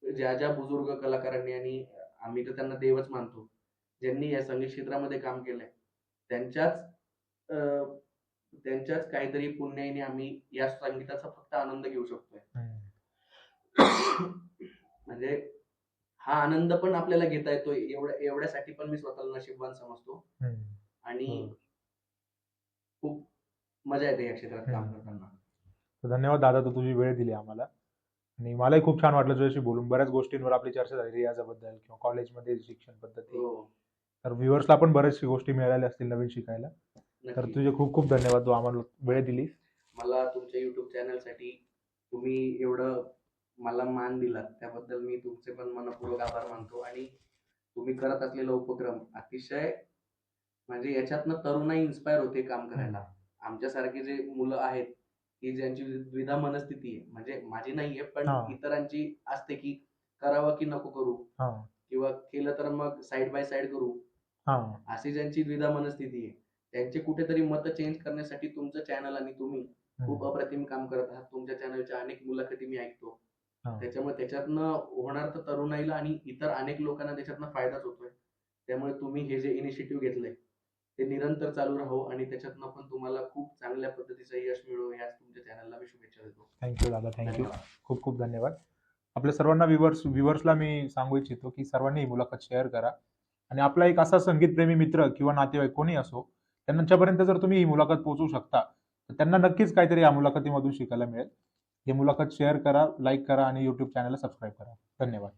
ज्या बुजुर्ग कलाकारांनी, आणि आम्ही तर त्यांना देवच मानतो, ज्यांनी या संगीत क्षेत्रामध्ये काम केलंय, त्यांच्याच काहीतरी पुण्याने आम्ही या संगीताचा फक्त आनंद घेऊ शकतोय. म्हणजे हा आनंद पण आपल्याला घेता येतोय, एवढ्यासाठी पण मी स्वतःला नशीबवान समजतो. आणि खूप मजा येते या क्षेत्रात काम करताना. धन्यवाद दादा, तू तुझी वेळ दिली आम्हाला, आणि मलाही खूप छान वाटलं तुझ्याशी बोलून. बऱ्याच गोष्टींवर आपली चर्चा झाली, रियाजाबद्दल किंवा कॉलेजमध्ये शिक्षण पद्धती. तर व्ह्युअर्सला पण बऱ्याचशा गोष्टी मिळाल्या असतील नवीन शिकायला. तर तुझे खूप खूप धन्यवाद, तू आम्हाला वेळ दिलीस. मला तुमच्या युट्यूब चॅनलसाठी तुम्ही एवढं मला मान दिला, त्याबद्दल मी तुमचे पण मनपूर्वक आभार मानतो. आणि तुम्ही करत असलेला उपक्रम अतिशय, म्हणजे याच्यातनं तरुणाई इन्स्पायर होते काम करायला. आमच्यासारखे जे मुलं आहेत की ज्यांची द्विधा मनस्थिती आहे, म्हणजे माझी नाहीये पण इतरांची असते की करावं की नको करू, किंवा केलं तर मग साइड बाय साइड करू, अशी ज्यांची द्विधा मनस्थिती आहे, त्यांचे कुठेतरी मत चेंज करण्यासाठी तुमचं चॅनल आणि तुम्ही खूप अप्रतिम काम करत आहात. तुमच्या चॅनलच्या अनेक मुलाखती मी ऐकतो, हा. त्याच्यामुळे त्याच्यातनं होणार तर तरुणाईला आणि इतर अनेक लोकांना त्याच्यातनं फायदाच होतोय. त्यामुळे तुम्ही हे जे इनिशिएटिव्ह घेतलंय ते निरंतर चालू राहो आणि त्याच्यातनं पण तुम्हाला खूप चांगल्या पद्धतीचं यश मिळो, याच तुमच्या चॅनलला मी शुभेच्छा देतो. थँक्यू दादा, थँक्यू. धन्यवाद. खूप खूप धन्यवाद. आपल्या सर्वांना व्ह्युअर्सला मी सांगू इच्छितो की सर्वांनी ही मुलाखत शेअर करा आणि आपला एक असा संगीतप्रेमी मित्र किंवा नातेवाईक कोणी असो, त्यांच्यापर्यंत जर तुम्ही ही मुलाखत पोहोचवू शकता तर त्यांना नक्कीच काहीतरी या मुलाखतीमधून शिकायला मिळेल. ही मुलाखत शेअर करा, लाईक करा आणि YouTube चॅनलला सबस्क्राईब करा. धन्यवाद.